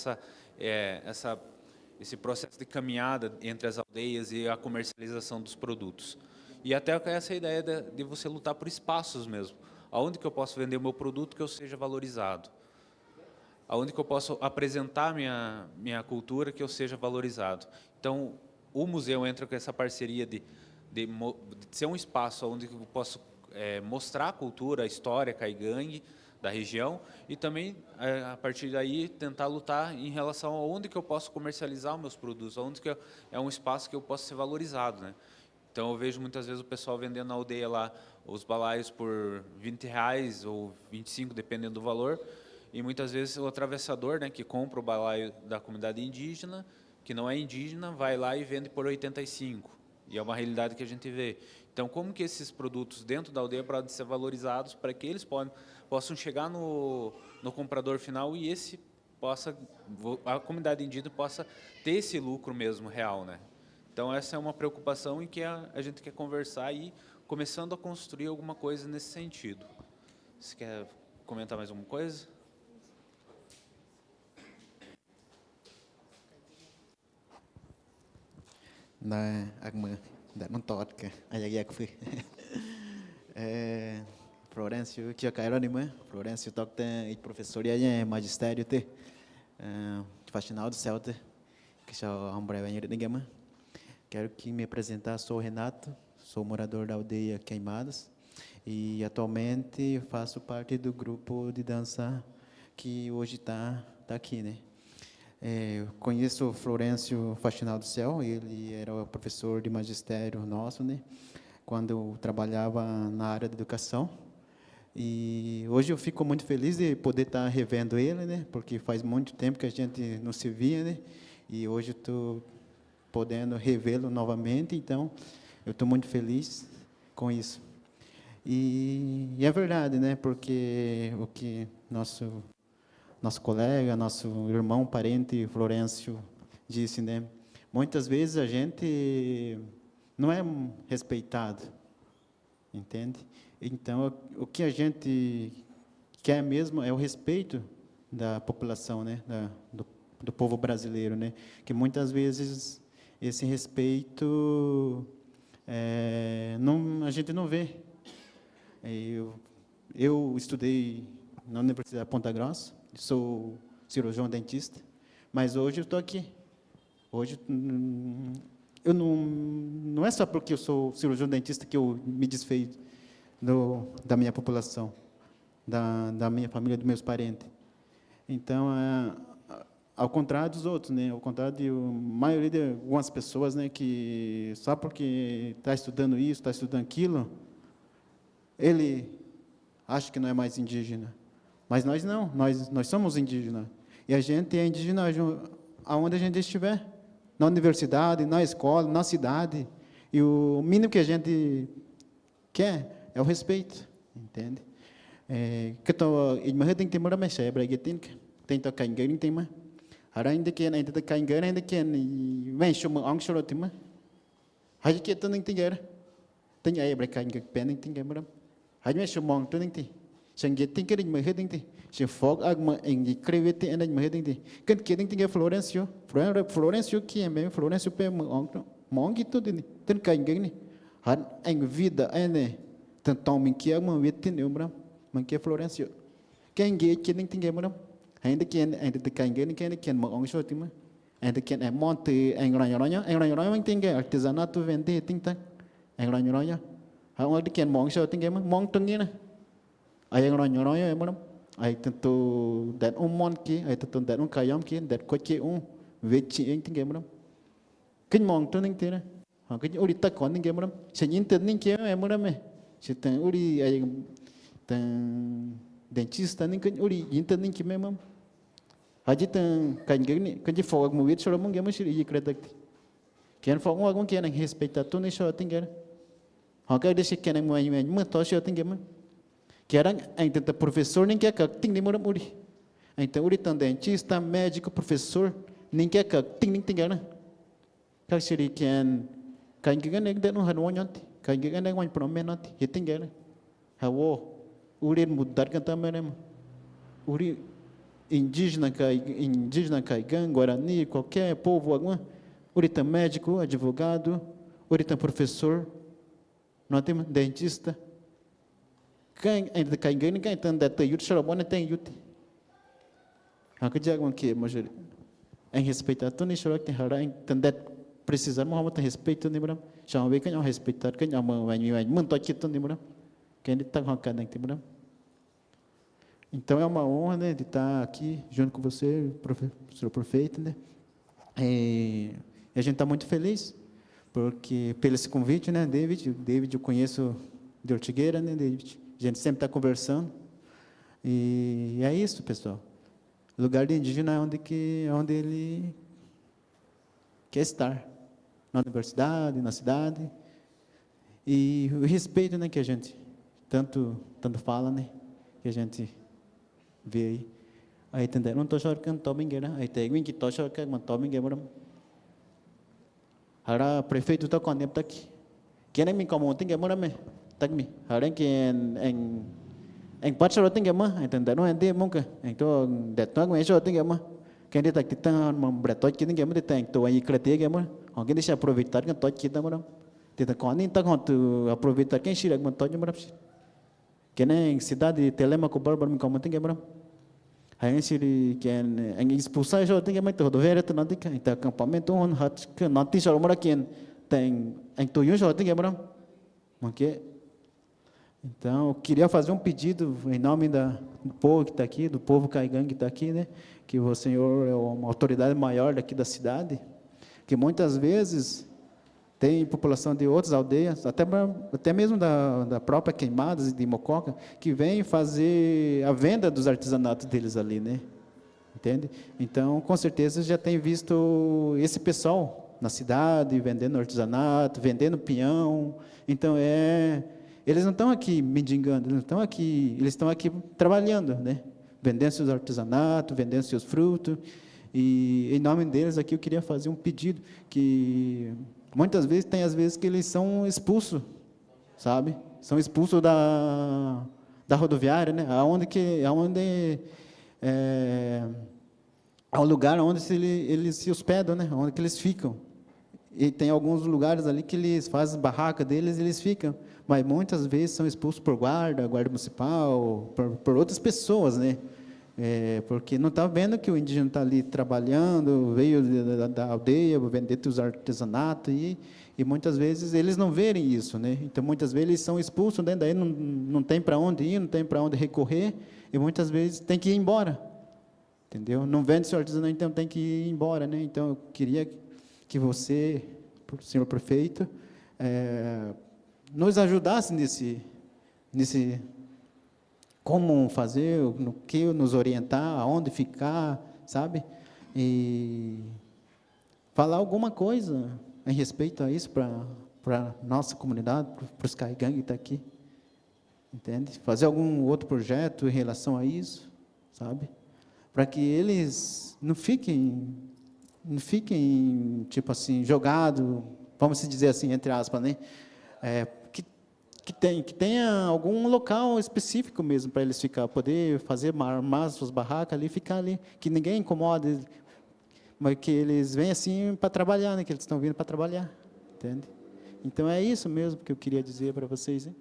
esse processo de caminhada entre as aldeias e a comercialização dos produtos. E até essa ideia de você lutar por espaços mesmo. Aonde que eu posso vender o meu produto que eu seja valorizado? Aonde que eu posso apresentar minha cultura que eu seja valorizado? Então, o museu entra com essa parceria de ser um espaço onde eu posso mostrar a cultura, a história caigangue da região e também, a partir daí, tentar lutar em relação a onde que eu posso comercializar os meus produtos, onde que é um espaço que eu posso ser valorizado, né? Então eu vejo muitas vezes o pessoal vendendo na aldeia lá os balaios por R$ 20 ou 25, dependendo do valor, e muitas vezes o atravessador, né, que compra o balaio da comunidade indígena, que não é indígena, vai lá e vende por 85. E é uma realidade que a gente vê. Então, como que esses produtos dentro da aldeia podem ser valorizados para que eles possam chegar no comprador final e a comunidade indígena possa ter esse lucro mesmo real, né? Então, essa é uma preocupação em que a gente quer conversar e começando a construir alguma coisa nesse sentido. Você quer comentar mais alguma coisa? Nè, ạc mơ, đã non tọt kìa, ai ạc phi. Florencio, que caíram ali, mãe. Florencio toca tem professor e aí magistério te, fascinado do céu te, que já um breve ainda ninguém mãe. Quero que me apresentar, sou Renato, sou morador da aldeia Queimadas e atualmente faço parte do grupo de dança que hoje tá aqui, né? Eu conheço o Florencio Faxinal do Céu, ele era o professor de magistério nosso, né? Quando eu trabalhava na área de educação. E hoje eu fico muito feliz de poder estar revendo ele, né? Porque faz muito tempo que a gente não se via, né? E hoje eu estou podendo revê-lo novamente, então eu estou muito feliz com isso. E é verdade, né? Porque o que nosso colega, nosso irmão, parente, Florencio, disse, né? Muitas vezes a gente não é respeitado, entende? Então, o que a gente quer mesmo é o respeito da população, né? Do povo brasileiro, né? Que muitas vezes esse respeito a gente não vê. Eu estudei na Universidade de Ponta Grossa, sou cirurgião dentista, mas hoje eu estou aqui. Hoje eu não é só porque eu sou cirurgião dentista que eu me desfiz da minha população, da minha família, dos meus parentes. Então, ao contrário dos outros, né? Ao contrário de maioria de algumas pessoas, né? Que só porque está estudando isso, está estudando aquilo, ele acha que não é mais indígena. Mas nós não, nós somos indígenas. E a gente é indígena aonde a gente estiver. Na universidade, na escola, na cidade. E o mínimo que a gente quer é o respeito, entende? Que tô imagina tem temor mais é para que tem to cair ninguém tem mais. Ara ainda que ainda cair ninguém ainda que vem chama ang choro tem mais. Aí que tu não tem guerra. Tem aí para cair ninguém pen tem guerra. Aí me chama tu não tem. Sangue tem que me heding te. Se fog agma em crevete ainda me heding te. Kan que tem Florencio que é mesmo Florencio pe mong itu de tem cair ninguém. Han em vida ene tentang mingkia wetin eu bram mangkia Florencio. Quem que nem tem bram. Ainda que cair ninguém que mo ong shot ma. Ainda que é monte em ranho tem que artesanato vende tem tá. Em ranho. Ha onde que mong shot tem mong tungina. Aí ranho é bram. Aí tentou dar monte que aí tentou dar kayam que dar que veti em tem bram. Quem mong tu nem tem. Ha que uri ta kon ninguém bram. Se inte nem que é bram me. Se tem uri aí tem dentista nem que uri inte nem que mesmo. Haji tem ninguém que de fogo muito só mong mas ele credak. Quem fogo algum que não respeita tu nem só tem que. Ha que desse que não muito to só tem que mas. Que era ainda professor nem que tem nem moram uri. Então uri tem dentista, médico, professor nem que tem nem tem né. Các siri kian kain kian ek den han wonyot kain kian ek wan promenot hiting gana hawo uri mudar kan tamerem uri indígena kai gan guarani qualquer povo alguma uri tem médico advogado uri tem professor não tem dentista quem ainda kain gan quem tem da tayut sharabona tem yut hakajag que mas em respeitar tu ni shorak tem hara em tendet precisar Muhammad respeito ni bram chama bem que respeitar que vai muito aqui tu ni bram que ele tá com cada tem bram então é uma honra, né, de estar aqui junto com você, professor prefeito, né? E a gente está muito feliz porque pelo esse convite, né, David eu conheço de Ortigueira, né, David? A gente sempre está conversando. E é isso, pessoal. O lugar de indígena é onde ele quer estar. Na universidade, na cidade. E o respeito, né, que a gente tanto fala, né, que a gente vê aí. Aí entender, não tô chorando, tô bem guerra. Aí tem alguém que tô chorando, mas tô bem guerra. Hara prefeito tá com tempo tá aqui. Quem é me como tem que morar me, tá aqui. Hara que em parte só tem que morar, entender não é de monca. Então deto não é só tem que morar. Quem de tá aqui tá bretot que tem que morar, tem então aí crete que morar. Alguém deixa aproveitar que tô aqui tá morar. Tem tá com nem tá com tu aproveitar quem chega com tô morar. Quem é em cidade Telemaco Barbar me como tem que morar. Aí se que em expulsar já tem que mais todo ver tu não tem que então acampamento on hat que não tem só morar quem tem em tu já tem que morar. Ok? Então, eu queria fazer um pedido em nome do povo que está aqui, do povo caigangue que está aqui, né? Que o Senhor é uma autoridade maior daqui da cidade, que muitas vezes tem população de outras aldeias, até mesmo da própria Queimadas de Mococa, que vem fazer a venda dos artesanatos deles ali, né? Entende? Então, com certeza, já tem visto esse pessoal na cidade, vendendo artesanato, vendendo peão. Então, eles não estão aqui mendigando, eles estão aqui trabalhando, né? Vendendo seus artesanatos, vendendo seus frutos. E, em nome deles, aqui eu queria fazer um pedido, que muitas vezes, tem às vezes que eles são expulsos, sabe? São expulsos da rodoviária, né? É um lugar onde eles se hospedam, né? Onde que eles ficam. E tem alguns lugares ali que eles fazem barraca deles e eles ficam. Mas muitas vezes são expulsos por guarda municipal, por outras pessoas, né? Porque não está vendo que o indígena está ali trabalhando, veio da aldeia, vender os artesanatos, e muitas vezes eles não verem isso, né? Então, muitas vezes eles são expulsos, né? Daí não tem para onde ir, não tem para onde recorrer, e muitas vezes tem que ir embora, entendeu? Não vende seu artesanato, então tem que ir embora, né? Então, eu queria que você, senhor prefeito, nos ajudasse nesse como fazer, no que nos orientar, aonde ficar, sabe? E falar alguma coisa em respeito a isso para nossa comunidade, para os caigangue que estão aqui, entende? Fazer algum outro projeto em relação a isso, sabe? Para que eles não fiquem tipo assim jogados, vamos se dizer assim entre aspas, né? Que tenha algum local específico mesmo para eles poder fazer armar suas barracas ali, ficar ali, que ninguém incomode, mas que eles vêm assim para trabalhar, né? Que eles estão vindo para trabalhar, entende? Então é isso mesmo que eu queria dizer para vocês, hein?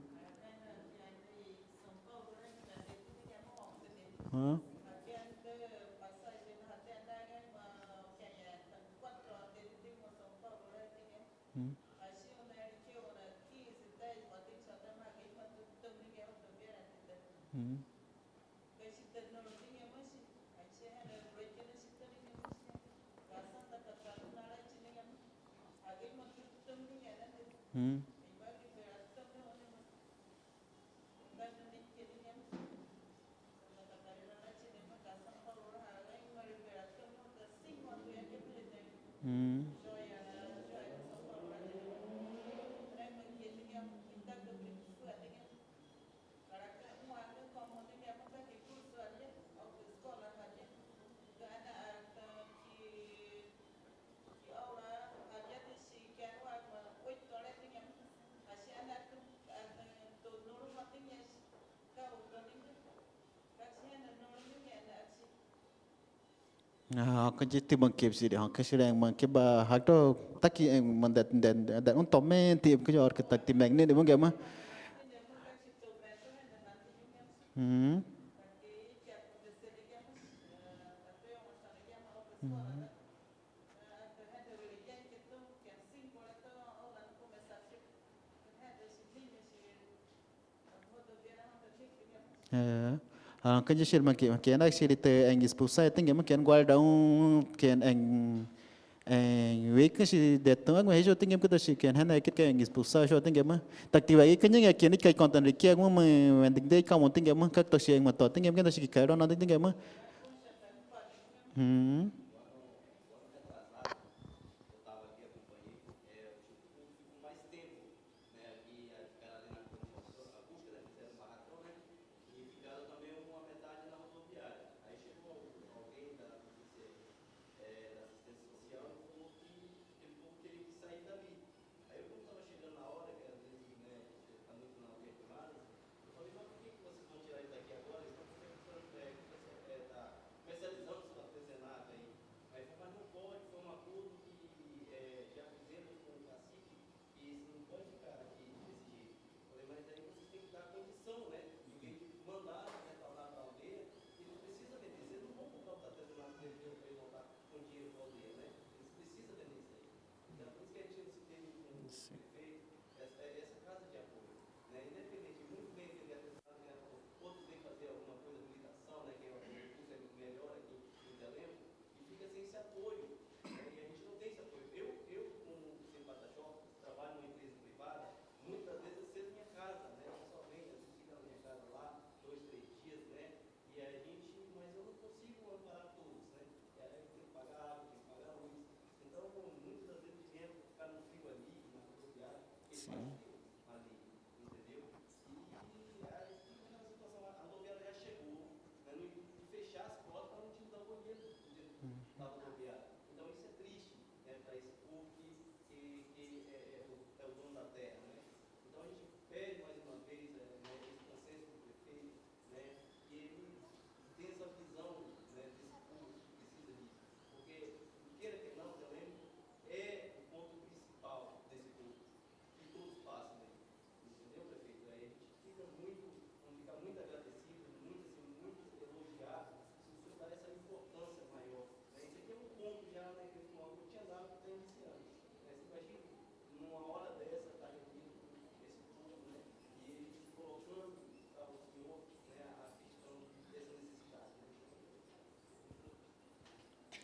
Cái chỉ bằng kịp gì để họ cái sự bằng cái bà hát đó tất ki mình đặt un tôm men tiệm cái giọt cái tật tiệm này nên để bằng cái mà cái gì mà cái này sẽ để anh expulsar tem que guardar que Vậy cái gì để tăng mà hết rồi tiếng em cái đó sự kiện hay này cái expulsar cho tiếng em mà đặc biệt vậy cái những cái này cái content kia mà mình định đây không một tiếng em mà các tổ chức mà tổ tiếng em cái đó sự kiện đó nó tiếng em mà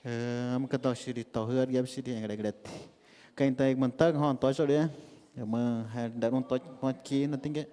Am cái đó sự tổ hợp ghép sự hiện cái cái tay mình tắc hoàn tối cho đấy mà hay đã hoàn tối hoàn kia nó tiếng cái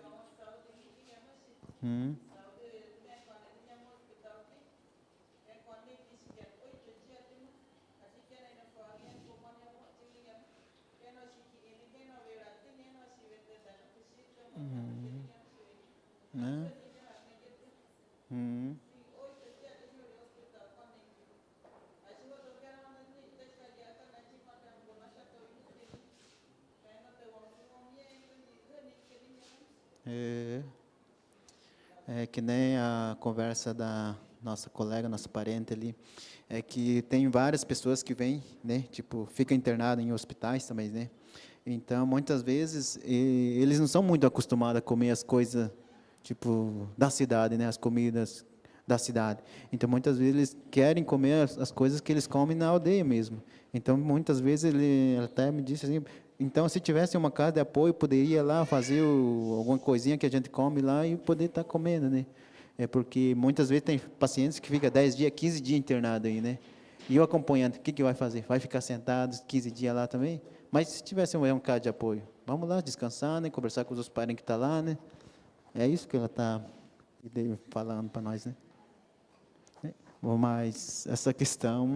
É que nem a conversa da nossa colega, nosso parente ali, é que tem várias pessoas que vêm, né, tipo, fica internado em hospitais também, né? Então, muitas vezes, eles não são muito acostumados a comer as coisas, tipo, da cidade, né, as comidas da cidade. Então, muitas vezes, eles querem comer as coisas que eles comem na aldeia mesmo. Então, muitas vezes, ele até me disse assim, então, se tivesse uma casa de apoio, poderia lá fazer alguma coisinha que a gente come lá e poder estar comendo, né? É porque muitas vezes tem pacientes que ficam 10 dias, 15 dias internado aí, né? E o acompanhante, o que vai fazer? Vai ficar sentado 15 dias lá também? Mas se tivesse um caso de apoio, vamos lá descansar, né? Conversar com os parentes que estão lá, né? É isso que ela está falando para nós, né? Mas essa questão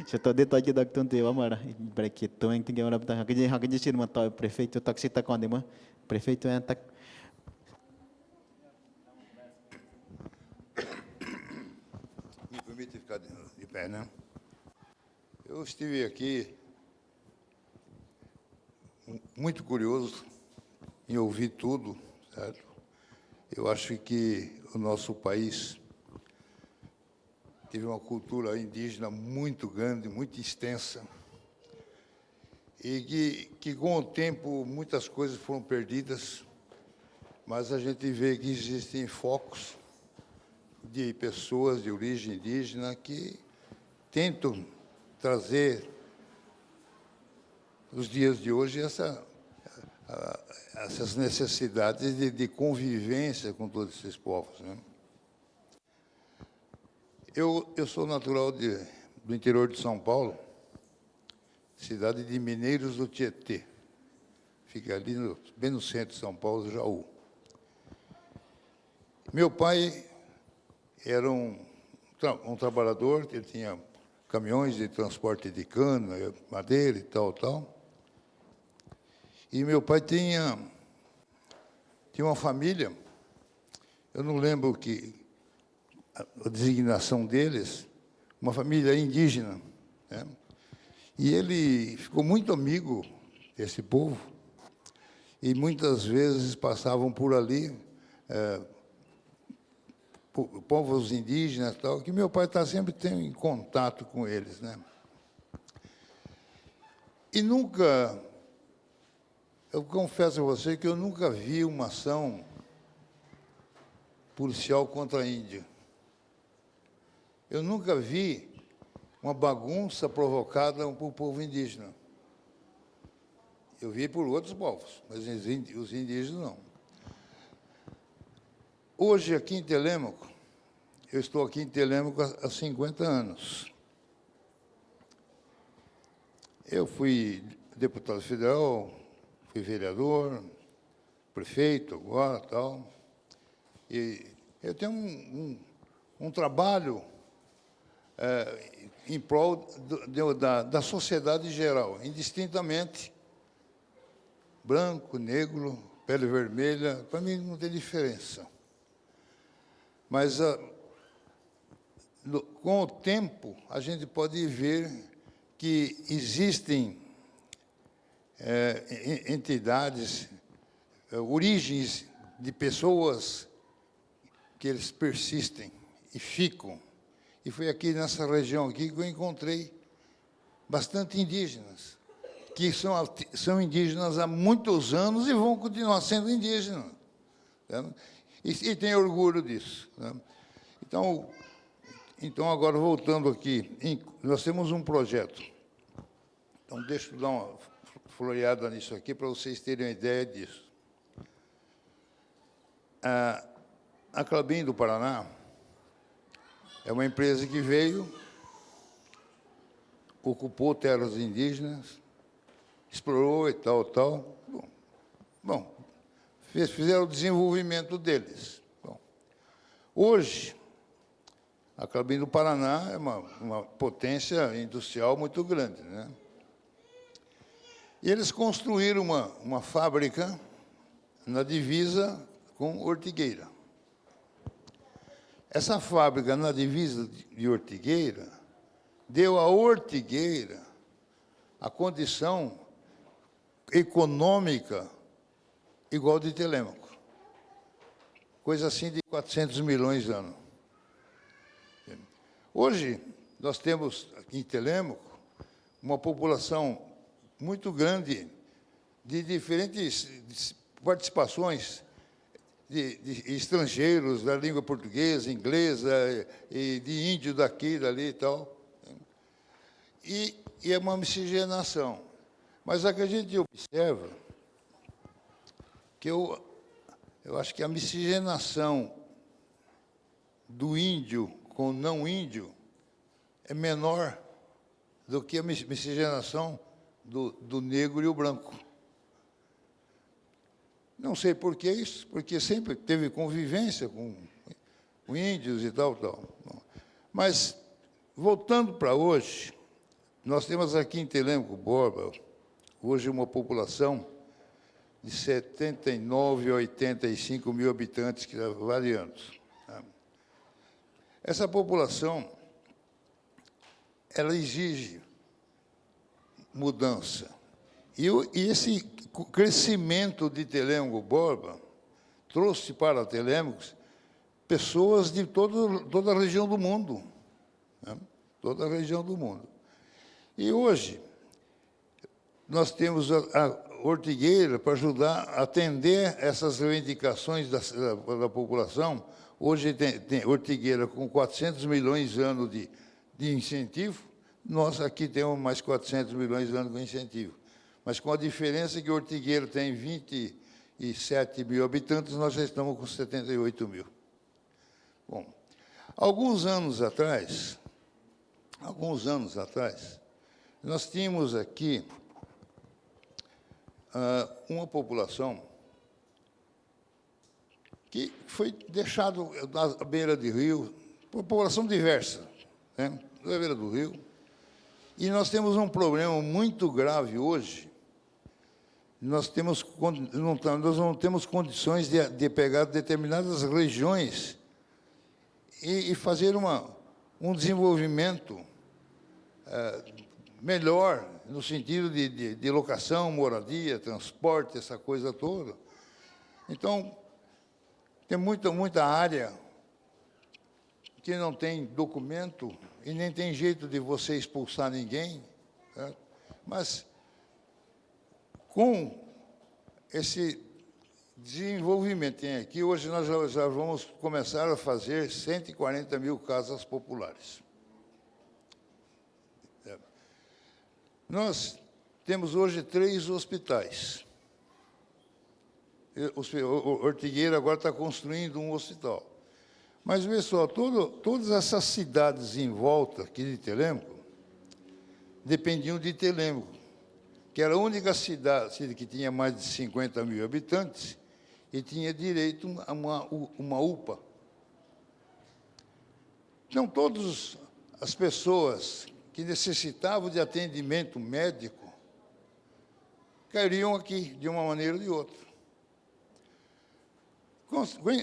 já estou detalhe da que tu amara break tu yang tinggal orang bertanya haknya sih rumah tahu prefeito tak sih tak konde mah prefeito yang tak Me permite ficar de pé, né? Eu estive aqui muito curioso em ouvir tudo, certo? Eu acho que o nosso país teve uma cultura indígena muito grande, muito extensa, e que com o tempo muitas coisas foram perdidas, mas a gente vê que existem focos de pessoas de origem indígena que tentam trazer nos dias de hoje essas necessidades de convivência com todos esses povos, né? Eu sou natural do interior de São Paulo, cidade de Mineiros do Tietê. Fica ali, bem no centro de São Paulo, Jaú. Meu pai era um trabalhador, ele tinha caminhões de transporte de cana, madeira e tal, tal. E meu pai tinha uma família, eu não lembro a designação deles, uma família indígena, né? E ele ficou muito amigo desse povo, e muitas vezes passavam por ali povos indígenas, tal, que meu pai sempre tem em contato com eles, né? E nunca, eu confesso a você que eu nunca vi uma ação policial contra a Índia. Eu nunca vi uma bagunça provocada por povo indígena. Eu vi por outros povos, mas os indígenas não. Hoje, aqui em Telêmaco, eu estou aqui em Telêmaco há 50 anos. Eu fui deputado federal, fui vereador, prefeito agora, tal. E eu tenho um trabalho em prol da sociedade em geral, indistintamente, branco, negro, pele vermelha, para mim não tem diferença. Mas, com o tempo, a gente pode ver que existem entidades, origens de pessoas que eles persistem e ficam. E foi aqui nessa região aqui que eu encontrei bastante indígenas, que são indígenas há muitos anos e vão continuar sendo indígenas. Né? E tem orgulho disso. Né? Então, agora, voltando aqui, nós temos um projeto. Então, deixa eu dar uma floreada nisso aqui para vocês terem uma ideia disso. A Klabin do Paraná é uma empresa que veio, ocupou terras indígenas, explorou e tal, tal. Bom, fizeram o desenvolvimento deles. Bom, hoje, a Klabin do Paraná é uma potência industrial muito grande, né? E eles construíram uma fábrica na divisa com Ortigueira. Essa fábrica na divisa de Ortigueira deu à Ortigueira a condição econômica igual de Telêmaco. Coisa assim de 400 milhões de anos. Hoje, nós temos aqui em Telêmaco uma população muito grande de diferentes participações de estrangeiros da língua portuguesa, inglesa, e de índio daqui, dali e tal. E é uma miscigenação. Mas a que a gente observa, que eu acho que a miscigenação do índio com o não índio é menor do que a miscigenação do negro e o branco. Não sei por que isso, porque sempre teve convivência com índios e tal, tal. Mas, voltando para hoje, nós temos aqui em Telêmaco Borba, hoje uma população de 79 a 85 mil habitantes, que está variando. Essa população, ela exige mudança. E esse crescimento de Telêmaco Borba trouxe para Telêmaco pessoas de toda a região do mundo. Né? Toda a região do mundo. E hoje, nós temos a Ortigueira para ajudar a atender essas reivindicações da população. Hoje tem Ortigueira com 400 milhões de anos de incentivo, nós aqui temos mais 400 milhões de anos de incentivo. Mas com a diferença que Ortigueira tem 27 mil habitantes, nós já estamos com 78 mil. Bom, alguns anos atrás, nós tínhamos aqui uma população que foi deixada à beira de rio, população diversa, né, à beira do rio, e nós temos um problema muito grave hoje. Nós não temos condições de pegar determinadas regiões e fazer um desenvolvimento melhor, no sentido de locação, moradia, transporte, essa coisa toda. Então, tem muita área que não tem documento e nem tem jeito de você expulsar ninguém, certo? Mas, com esse desenvolvimento que tem aqui, hoje nós já vamos começar a fazer 140 mil casas populares. Nós temos hoje 3 hospitais. O Ortigueira agora está construindo um hospital. Mas, vê só, todas essas cidades em volta aqui de Telêmaco dependiam de Telêmaco, que era a única cidade que tinha mais de 50 mil habitantes e tinha direito a uma UPA. Então, todas as pessoas que necessitavam de atendimento médico cairiam aqui, de uma maneira ou de outra.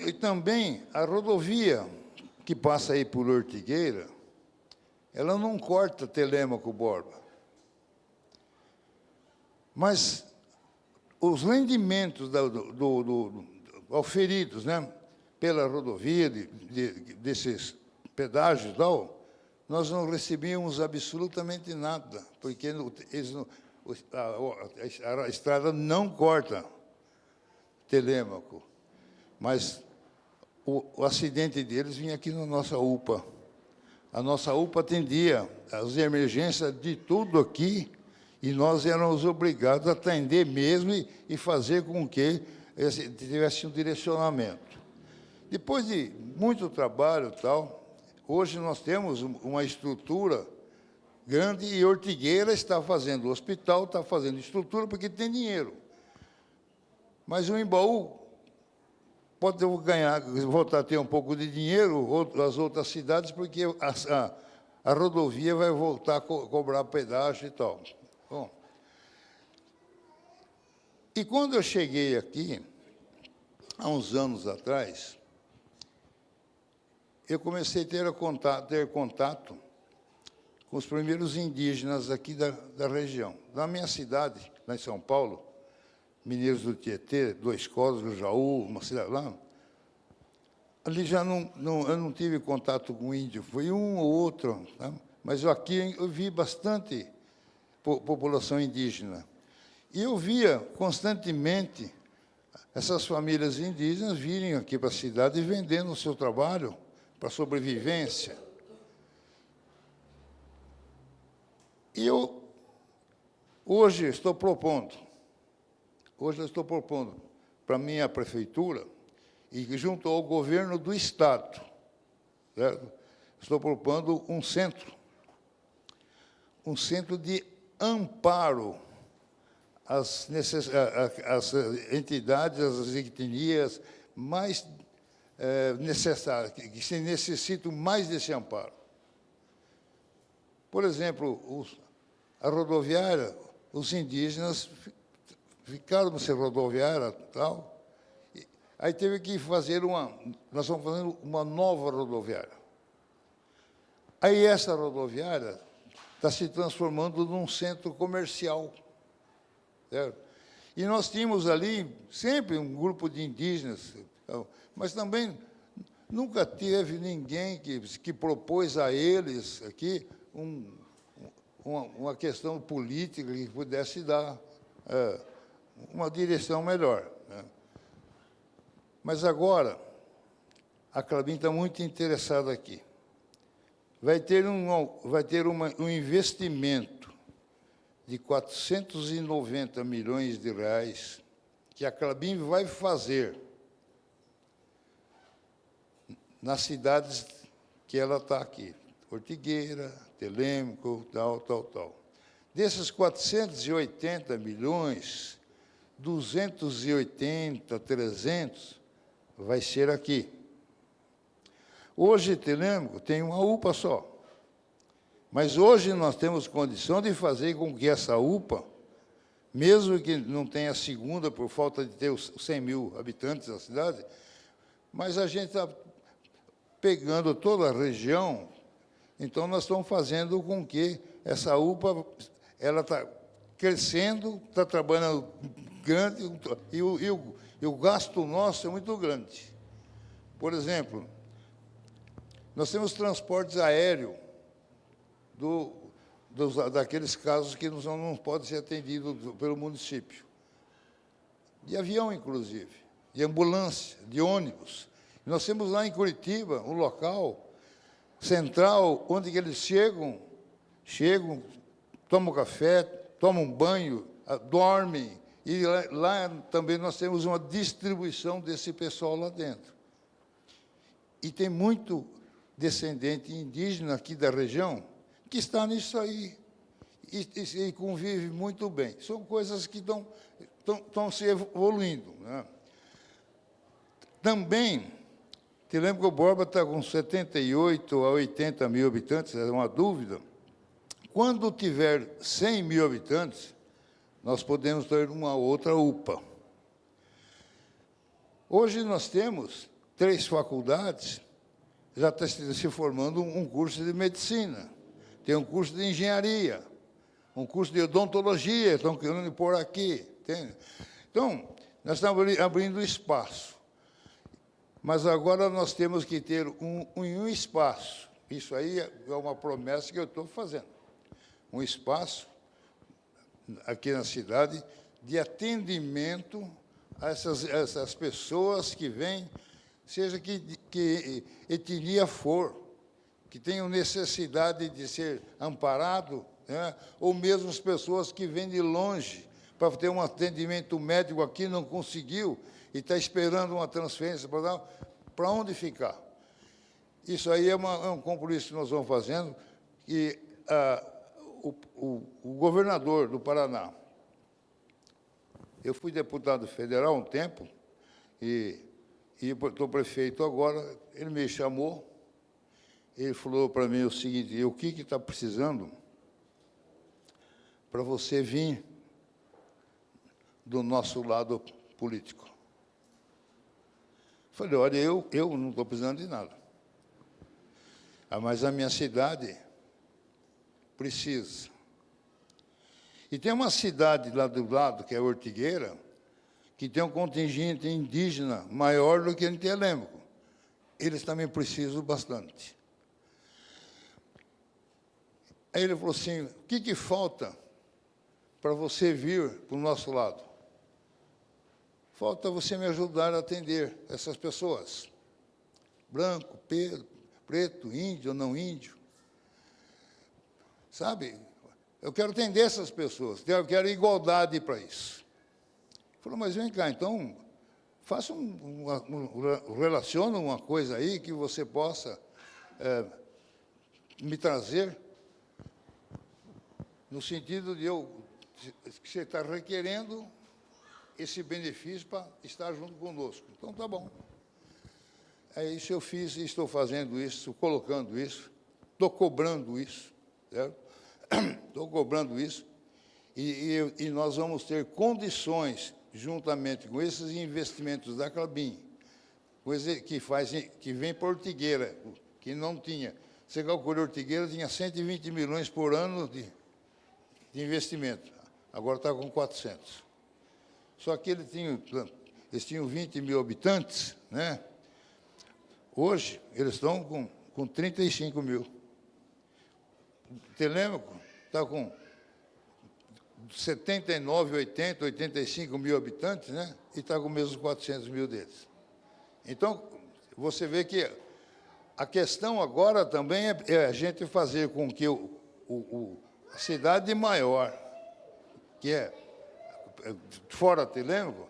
E também a rodovia que passa aí por Ortigueira, ela não corta Telêmaco Borba. Mas os rendimentos oferidos, né, pela rodovia, desses pedágios, nós não recebíamos absolutamente nada, porque a estrada não corta Telêmaco. Mas o acidente deles vinha aqui na nossa UPA. A nossa UPA atendia as emergências de tudo aqui, e nós éramos obrigados a atender mesmo e fazer com que tivesse um direcionamento. Depois de muito trabalho e tal, hoje nós temos uma estrutura grande e Ortigueira está fazendo o hospital, está fazendo estrutura porque tem dinheiro. Mas o Embaú pode voltar a ter um pouco de dinheiro, as outras cidades, porque a rodovia vai voltar a cobrar pedágio e tal. Bom, e quando eu cheguei aqui, há uns anos atrás, eu comecei a ter contato com os primeiros indígenas aqui da região. Na minha cidade, lá em São Paulo, Mineiros do Tietê, Dois Córregos, Jaú, uma cidade lá, ali já eu não tive contato com índio, foi um ou outro, tá? Mas aqui eu vi bastante população indígena. E eu via constantemente essas famílias indígenas virem aqui para a cidade e vendendo o seu trabalho para sobrevivência. E hoje eu estou propondo para a minha prefeitura e junto ao governo do Estado, certo? Estou propondo um centro de amparo às entidades, às etnias mais necessárias, que se necessitam mais desse amparo. Por exemplo, a rodoviária, os indígenas ficaram sem rodoviária tal, aí teve que fazer nós estamos fazendo uma nova rodoviária. Aí essa rodoviária está se transformando num centro comercial, certo? E nós tínhamos ali sempre um grupo de indígenas, mas também nunca teve ninguém que propôs a eles aqui uma questão política que pudesse dar uma direção melhor, né? Mas agora, a Klabin está muito interessada aqui. Vai ter um investimento de 490 milhões de reais que a Klabin vai fazer nas cidades que ela está aqui, Ortigueira, Telêmaco, tal. Desses 480 milhões, 280, 300, vai ser aqui. Hoje, Telêmaco tem uma UPA só. Mas hoje nós temos condição de fazer com que essa UPA, mesmo que não tenha segunda por falta de ter os 100 mil habitantes da cidade, mas a gente está pegando toda a região, então nós estamos fazendo com que essa UPA ela está crescendo, está trabalhando grande, e o gasto nosso é muito grande. Por exemplo, nós temos transportes aéreos daqueles casos que não podem ser atendidos pelo município. De avião, inclusive, de ambulância, de ônibus. Nós temos lá em Curitiba um local central onde eles chegam, tomam café, tomam banho, dormem, e lá também nós temos uma distribuição desse pessoal lá dentro. E tem muito descendente indígena aqui da região que está nisso aí e convive muito bem. São coisas que estão se evoluindo, né? Também, te lembro que o Borba está com 78 a 80 mil habitantes, é uma dúvida. Quando tiver 100 mil habitantes, nós podemos ter uma outra UPA. Hoje nós temos 3 faculdades, já está se formando um curso de medicina, tem um curso de engenharia, um curso de odontologia, estão querendo pôr aqui. Entende? Então, nós estamos abrindo espaço. Mas agora nós temos que ter um espaço. Isso aí é uma promessa que eu estou fazendo. Um espaço aqui na cidade de atendimento a essas pessoas que vêm, seja que etnia for, que tenham necessidade de ser amparado, né? Ou mesmo as pessoas que vêm de longe para ter um atendimento médico aqui, não conseguiu, e está esperando uma transferência para onde ficar. Isso aí é um compromisso que nós vamos fazendo, e o governador do Paraná, eu fui deputado federal há um tempo, e estou prefeito agora, ele me chamou, ele falou para mim o seguinte: o que está precisando para você vir do nosso lado político? Falei, olha, eu não estou precisando de nada. Mas a minha cidade precisa. E tem uma cidade lá do lado, que é Ortigueira, que tem um contingente indígena maior do que em Telêmaco. Eles também precisam bastante. Aí ele falou assim: o que falta para você vir para o nosso lado? Falta você me ajudar a atender essas pessoas. Branco, preto, índio ou não índio. Sabe? Eu quero atender essas pessoas, eu quero igualdade para isso. Ele falou, mas vem cá, então, faça relaciona uma coisa aí que você possa me trazer, no sentido de que você está requerendo esse benefício para estar junto conosco. Então, tá bom. É isso eu fiz e estou fazendo isso, colocando isso, estou cobrando isso, certo? Estou cobrando isso, e nós vamos ter condições, juntamente com esses investimentos da Clabin, coisa que vem para Ortigueira, que não tinha. Você calculou, Ortigueira tinha 120 milhões por ano de investimento, agora está com 400. Só que eles tinham 20 mil habitantes, né? Hoje, eles estão com 35 mil. Telêmaco está com 79, 80, 85 mil habitantes, né? E está com os mesmos 400 mil deles. Então, você vê que a questão agora também é a gente fazer com que a cidade maior, que é fora Telêmaco,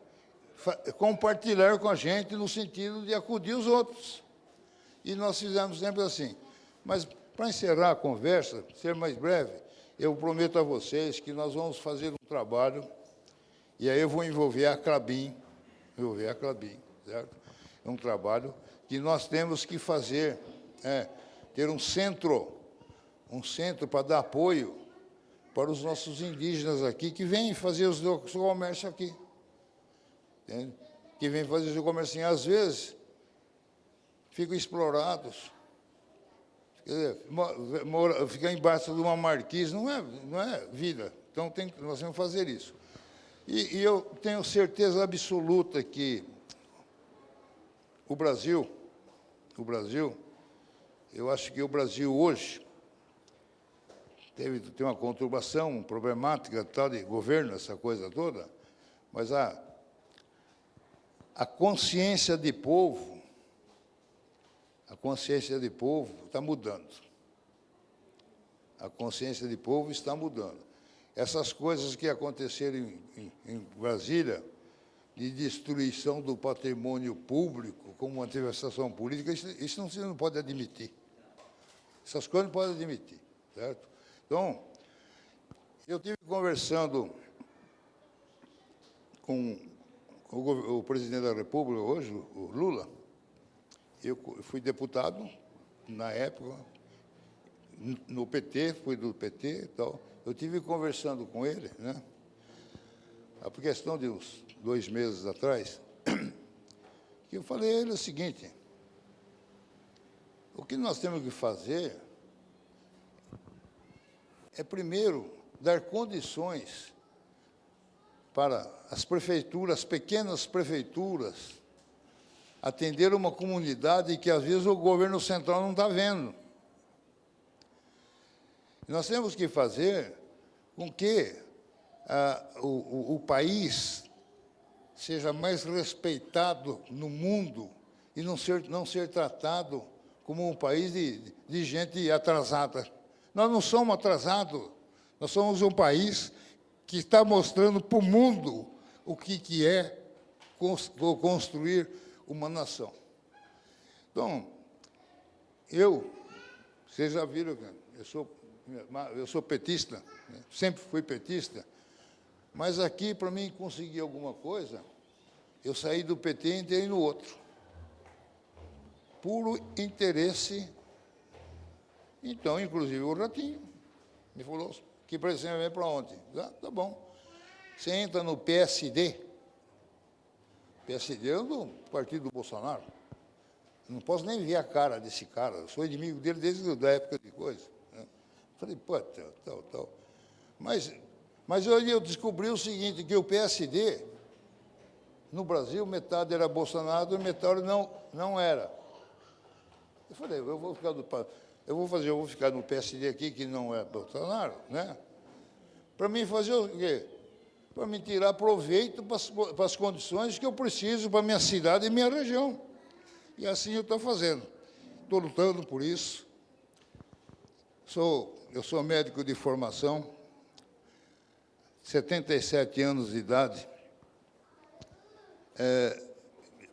compartilhar com a gente no sentido de acudir os outros. E nós fizemos sempre assim. Mas, para encerrar a conversa, ser mais breve, eu prometo a vocês que nós vamos fazer um trabalho, e aí eu vou envolver a Clabin, certo? É um trabalho que nós temos que fazer, ter um centro para dar apoio para os nossos indígenas aqui, que vêm fazer o seu comércio aqui. Entende? Que vêm fazer o seu comércio. Às vezes, ficam explorados. Quer dizer, ficar embaixo de uma marquise não é vida. Então, nós temos que fazer isso. E eu tenho certeza absoluta que o Brasil, eu acho que o Brasil hoje tem uma conturbação, problemática tal de governo, essa coisa toda, mas a consciência de povo, está mudando. A consciência de povo está mudando. Essas coisas que aconteceram em Brasília, de destruição do patrimônio público, como manifestação política, isso não se pode admitir. Essas coisas não podem admitir, certo? Então, eu estive conversando com o presidente da República hoje, o Lula. Eu fui deputado, na época, no PT, fui do PT e tal. Eu estive conversando com ele, né? A questão de uns 2 meses atrás, que eu falei a ele o seguinte: o que nós temos que fazer é, primeiro, dar condições para as prefeituras, as pequenas prefeituras, atender uma comunidade que, às vezes, o governo central não está vendo. Nós temos que fazer com que o país seja mais respeitado no mundo e não ser tratado como um país de gente atrasada. Nós não somos atrasados, nós somos um país que está mostrando para o mundo o que é construir uma nação. Então, vocês já viram, eu sou petista, né? Sempre fui petista, mas aqui, para mim conseguir alguma coisa, eu saí do PT e entrei no outro. Puro interesse. Então, inclusive, o Ratinho me falou que precisa vir para ontem. Tá bom. Você entra no PSD. PSD é do partido do Bolsonaro. Eu não posso nem ver a cara desse cara. Eu sou inimigo dele desde a época de coisa. Né? Falei, pô, tal. Mas hoje eu descobri o seguinte, que o PSD, no Brasil, metade era Bolsonaro e metade não era. Eu falei, eu vou ficar no PSD aqui, que não é Bolsonaro, né? Para mim fazer o quê? Para me tirar proveito para as condições que eu preciso para a minha cidade e minha região. E assim eu estou fazendo. Estou lutando por isso. Eu sou médico de formação, 77 anos de idade.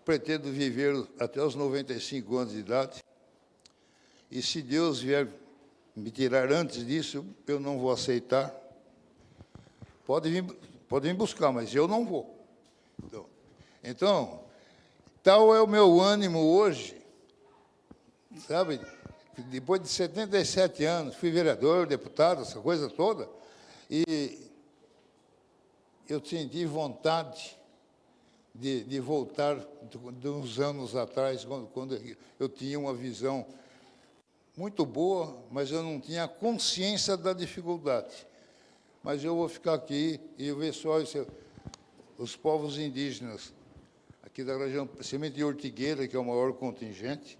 Pretendo viver até os 95 anos de idade. E se Deus vier me tirar antes disso, eu não vou aceitar. Pode vir buscar, mas eu não vou. Então, tal é o meu ânimo hoje, sabe? Depois de 77 anos, fui vereador, deputado, essa coisa toda, e eu senti vontade de voltar de uns anos atrás, quando eu tinha uma visão muito boa, mas eu não tinha consciência da dificuldade. Mas eu vou ficar aqui e ver só os povos indígenas aqui da região, principalmente de Ortigueira, que é o maior contingente.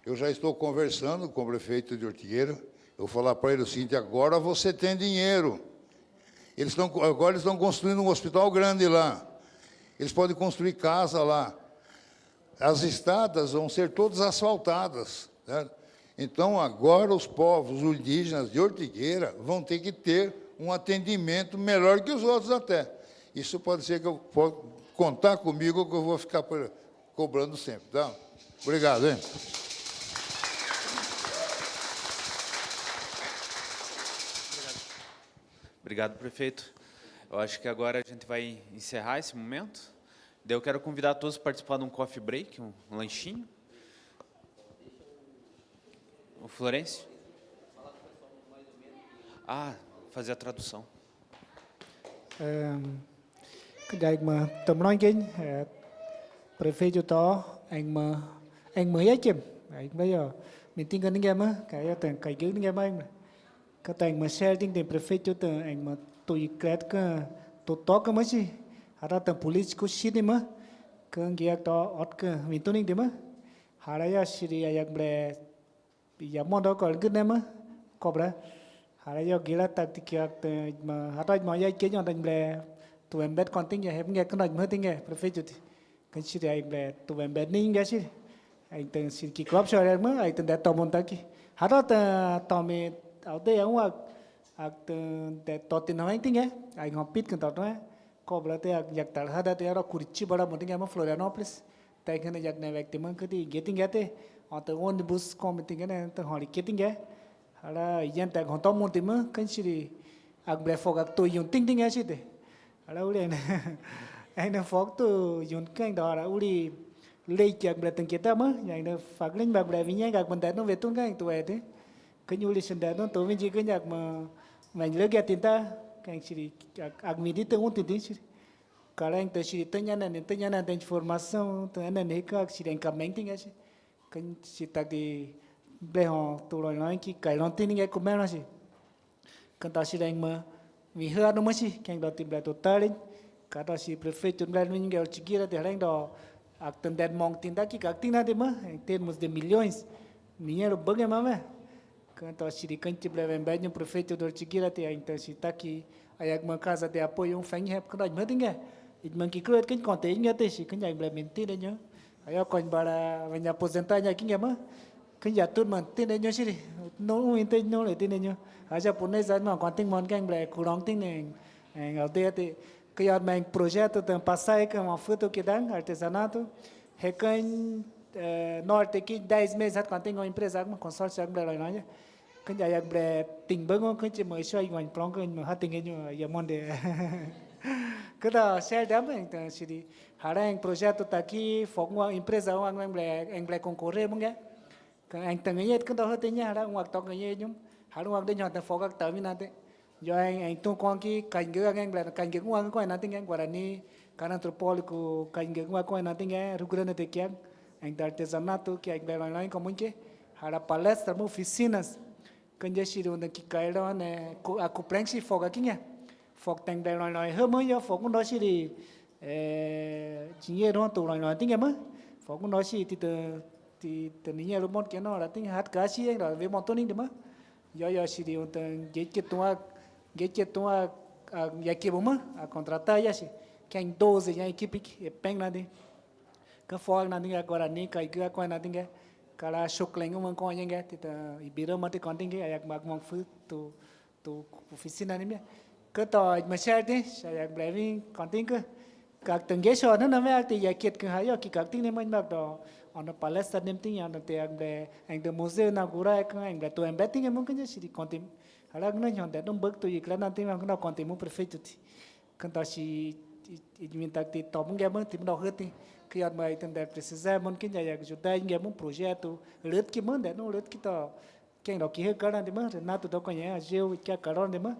Eu já estou conversando com o prefeito de Ortigueira. Eu vou falar para ele o seguinte: agora você tem dinheiro. Agora eles estão construindo um hospital grande lá. Eles podem construir casa lá. As estradas vão ser todas asfaltadas, certo? Então, agora os povos indígenas de Ortigueira vão ter que ter um atendimento melhor que os outros até. Isso pode ser que eu possa contar comigo, que eu vou ficar cobrando sempre. Tá? Obrigado, hein? Obrigado, prefeito. Eu acho que agora a gente vai encerrar esse momento. Daí eu quero convidar todos a participar de um coffee break, um lanchinho. O Florencio? Fazer a tradução. Cái đại mà tầm nói kinh prefeito to anh mới ấy chìm anh bây giờ mình tin cái nghe mà cái tầng cái cứ nghe mà cái tầng mà share tin tiền prefeito tầng anh mà tụi cái tụi to cái mấy gì hara tầng police có shit đi mà cái nghe to ọt cái mình tôi nín đi mà hara ya shiri ayak bre ya mong đó còn cái này mà có bre hara ya gila tak tikiak mà hara mà ya cái nhau tầng bre tụi em biết con tiếng nghe nghe cái này mới tiếng nghe prefeito cái shiri ayak bre tụi em biết nín nghe shiri anh từng xin ký club cho em mới anh từng đã tàu môn tới kì hắn đó tàu mình ở đây ông hoặc từng để tàu tiền nói tiếng nghe anh học biết cái tàu đó có bữa tới giặc tàu hắn đó tới đó Curitiba bड़ा một tiếng nghe mà Florianópolis tại cái này giặc này về tiếng mà cái gì tiếng nghe thế ở từ ônibus có một tiếng nghe này từ họ đi tiếng nghe hắn là dân tại họ tàu môn tiếng mà cái gì anh bè phò các tôi dùng tiếng nghe chứ thế hắn là uli này anh là phò tôi dùng cái đó là uli lấy chạc bela từng kita mah yang na fak lain bag bela vinya gak bentar no vetun kan tu ete kenyu li senda no to vinji kenyak ma lagi tinta kan siri agmidi te un tinti siri kala yang te siri tanya na te informação te na ne ka siri en kameng tinga siri kan sita di beho tu lo nói ki kai lon tin nge kuma na siri kan ta siri en ma vi hơ no ma siri kan do tim bela totalin ka ta siri prefeito bela vinga el chiquira te hang do Acten dat mong tinda ki kak tinda de ma em termos de milhões dinheiro banga mama canto siri canti bleve bem prefeito do Chiquira te então se tá aqui aí uma casa de apoio feng hep cái mà tiếng nghe ít mà cái cười cái còn thế nghe thế chỉ cái nhà bleve menti đấy nhá aí còn bara venya aposentar nhà cái nghe mà cái nhà tuần mà tên đấy nhá siri nó uin tên nó lại tên đấy nhá aí já punai zat mà còn tiếng mòn cái bleve kurang tiếng này em ở đây thì que eu tenho projeto tem passai que uma foto que dá artesanato recan norte aqui 10 meses quando tem uma empresa uma consórcio que blá nói cái nhà blá tình bưng cái chỉ mới xoay ngoài plong cái mà hát tình cái như giờ món de cái đó sẽ đám anh thì đi hara anh projeto tá aqui foco uma empresa anh blá concorrer mong cái anh từng cái đó hết tiếng hara hoặc tao cái nhung hara hoặc đến nhọn ta foco các tao như nào thế do anh tu con ki cành cái anh là cành cái ngoan coi nó tiếng anh Guarani cái antropólogo cành cái ngoan coi nó tiếng anh Rio Grande do Sul anh artesanato que anh bela nói có muốn chứ hara palestra oficinas cái gì xí đồ cái cái đó này a cuprensi foc aqui nha foc tem bela nói hơn mới do foc cũng đó xí đi dinheiro tu nói tiếng anh mới foc cũng đó xí thì từ dinheiro một cái nó là tiếng hát cá xí anh rồi với một tuần được mới do xí đi cái chuyện tua aqui vamos a contratar já se quem 12 já equipe que pega nada cái phó nada cái Guarani cái coi nada cái cara sokling uma coi những cái thì ibira mà thì còn tiếng cái ayak mag mong phứ tu oficina này cái tòa mà xe thế ayak blaving còn tiếng cái các từng cái số nó nằm thì giải quyết cái hay cái các tiếng này mình bắt đầu on palestra nem tiếng anh thì anh từ museu inaugura cái anh là tụi em biết tiếng em cái gì còn tiếng Hala guna nyon da dum bak tu iklan nanti mang kena konti mu prefeito ti kanta si minta ti tom nge mang ti no hati que mai tende precisa mon que ya ajuda nge um projeto let que manda no let que ta quem do que recana de man Renato do conhece eu que a carona de man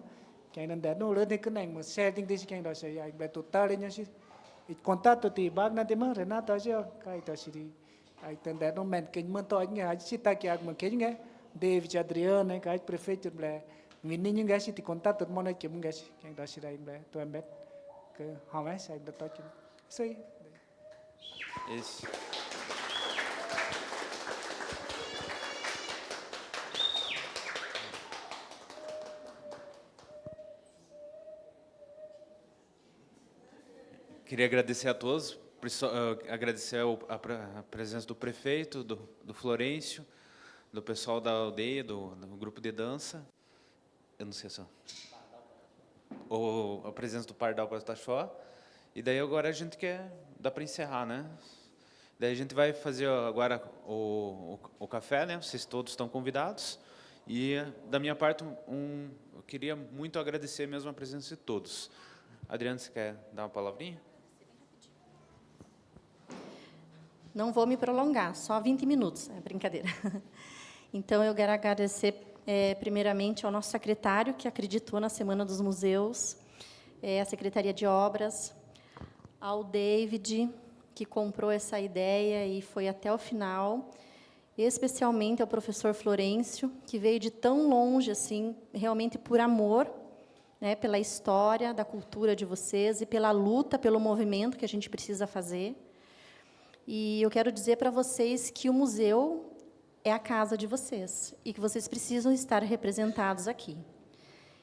quem não der no let que nem mo setting desse quem do se ya be total nyo si contato ti bag na de man Renato já kai ta si ai tende no men que man to nge a si ta que a man que nge David Adriano que prefeito blé Vini những cái gì thì contact được món kiếm cái gì, cái đó sẽ đây bé, tụi em biết, cái họ ấy sẽ được tôi kiếm, xây. Queria agradecer a todos, agradecer a presença do prefeito, do Florencio, do pessoal da aldeia, do grupo de dança. Eu não sei só. Ou a presença do Pardal Pataxó. E daí agora a gente dá para encerrar, né? Daí a gente vai fazer agora o café, né? Vocês todos estão convidados. E, da minha parte, eu queria muito agradecer mesmo a presença de todos. Adriana, você quer dar uma palavrinha? Não vou me prolongar, só 20 minutos, é brincadeira. Então, eu quero agradecer, primeiramente, ao nosso secretário, que acreditou na Semana dos Museus, à Secretaria de Obras, ao David, que comprou essa ideia e foi até o final, especialmente ao professor Florencio, que veio de tão longe, assim, realmente por amor, né, pela história da cultura de vocês e pela luta, pelo movimento que a gente precisa fazer. E eu quero dizer para vocês que o museu é a casa de vocês e que vocês precisam estar representados aqui.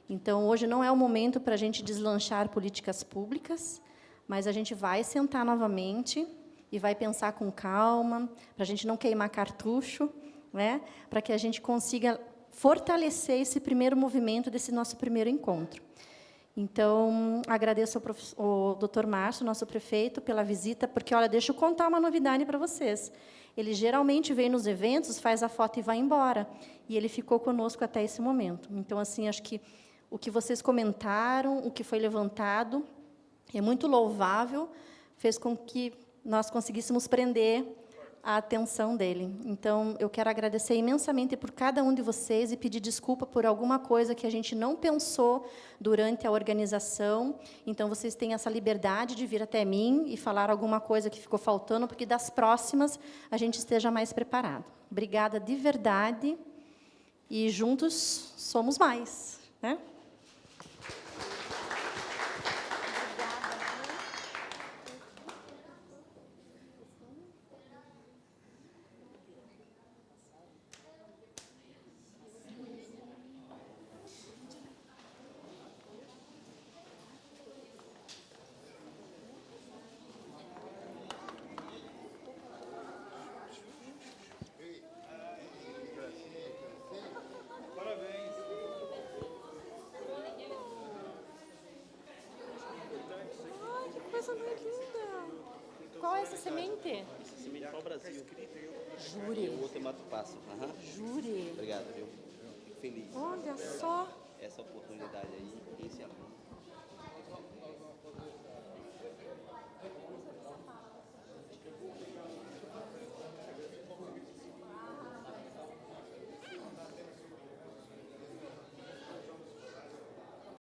Então, hoje não é o momento para a gente deslanchar políticas públicas, mas a gente vai sentar novamente e vai pensar com calma, para a gente não queimar cartucho, né, para que a gente consiga fortalecer esse primeiro movimento desse nosso primeiro encontro. Então, agradeço ao Dr. Márcio, nosso prefeito, pela visita, porque, olha, deixa eu contar uma novidade para vocês. Ele geralmente vem nos eventos, faz a foto e vai embora. E ele ficou conosco até esse momento. Então, assim, acho que o que vocês comentaram, o que foi levantado, é muito louvável, fez com que nós conseguíssemos prender a atenção dele. Então, eu quero agradecer imensamente por cada um de vocês e pedir desculpa por alguma coisa que a gente não pensou durante a organização. Então, vocês têm essa liberdade de vir até mim e falar alguma coisa que ficou faltando, porque das próximas a gente esteja mais preparado. Obrigada de verdade e juntos somos mais, né? Ai, que coisa mais linda! Qual é essa semente? Essa semente para o Brasil. Jure. O outro é Mato Passo. Aham. Jure. Obrigado, viu? Fico feliz. Olha só. Essa oportunidade aí, esse amor.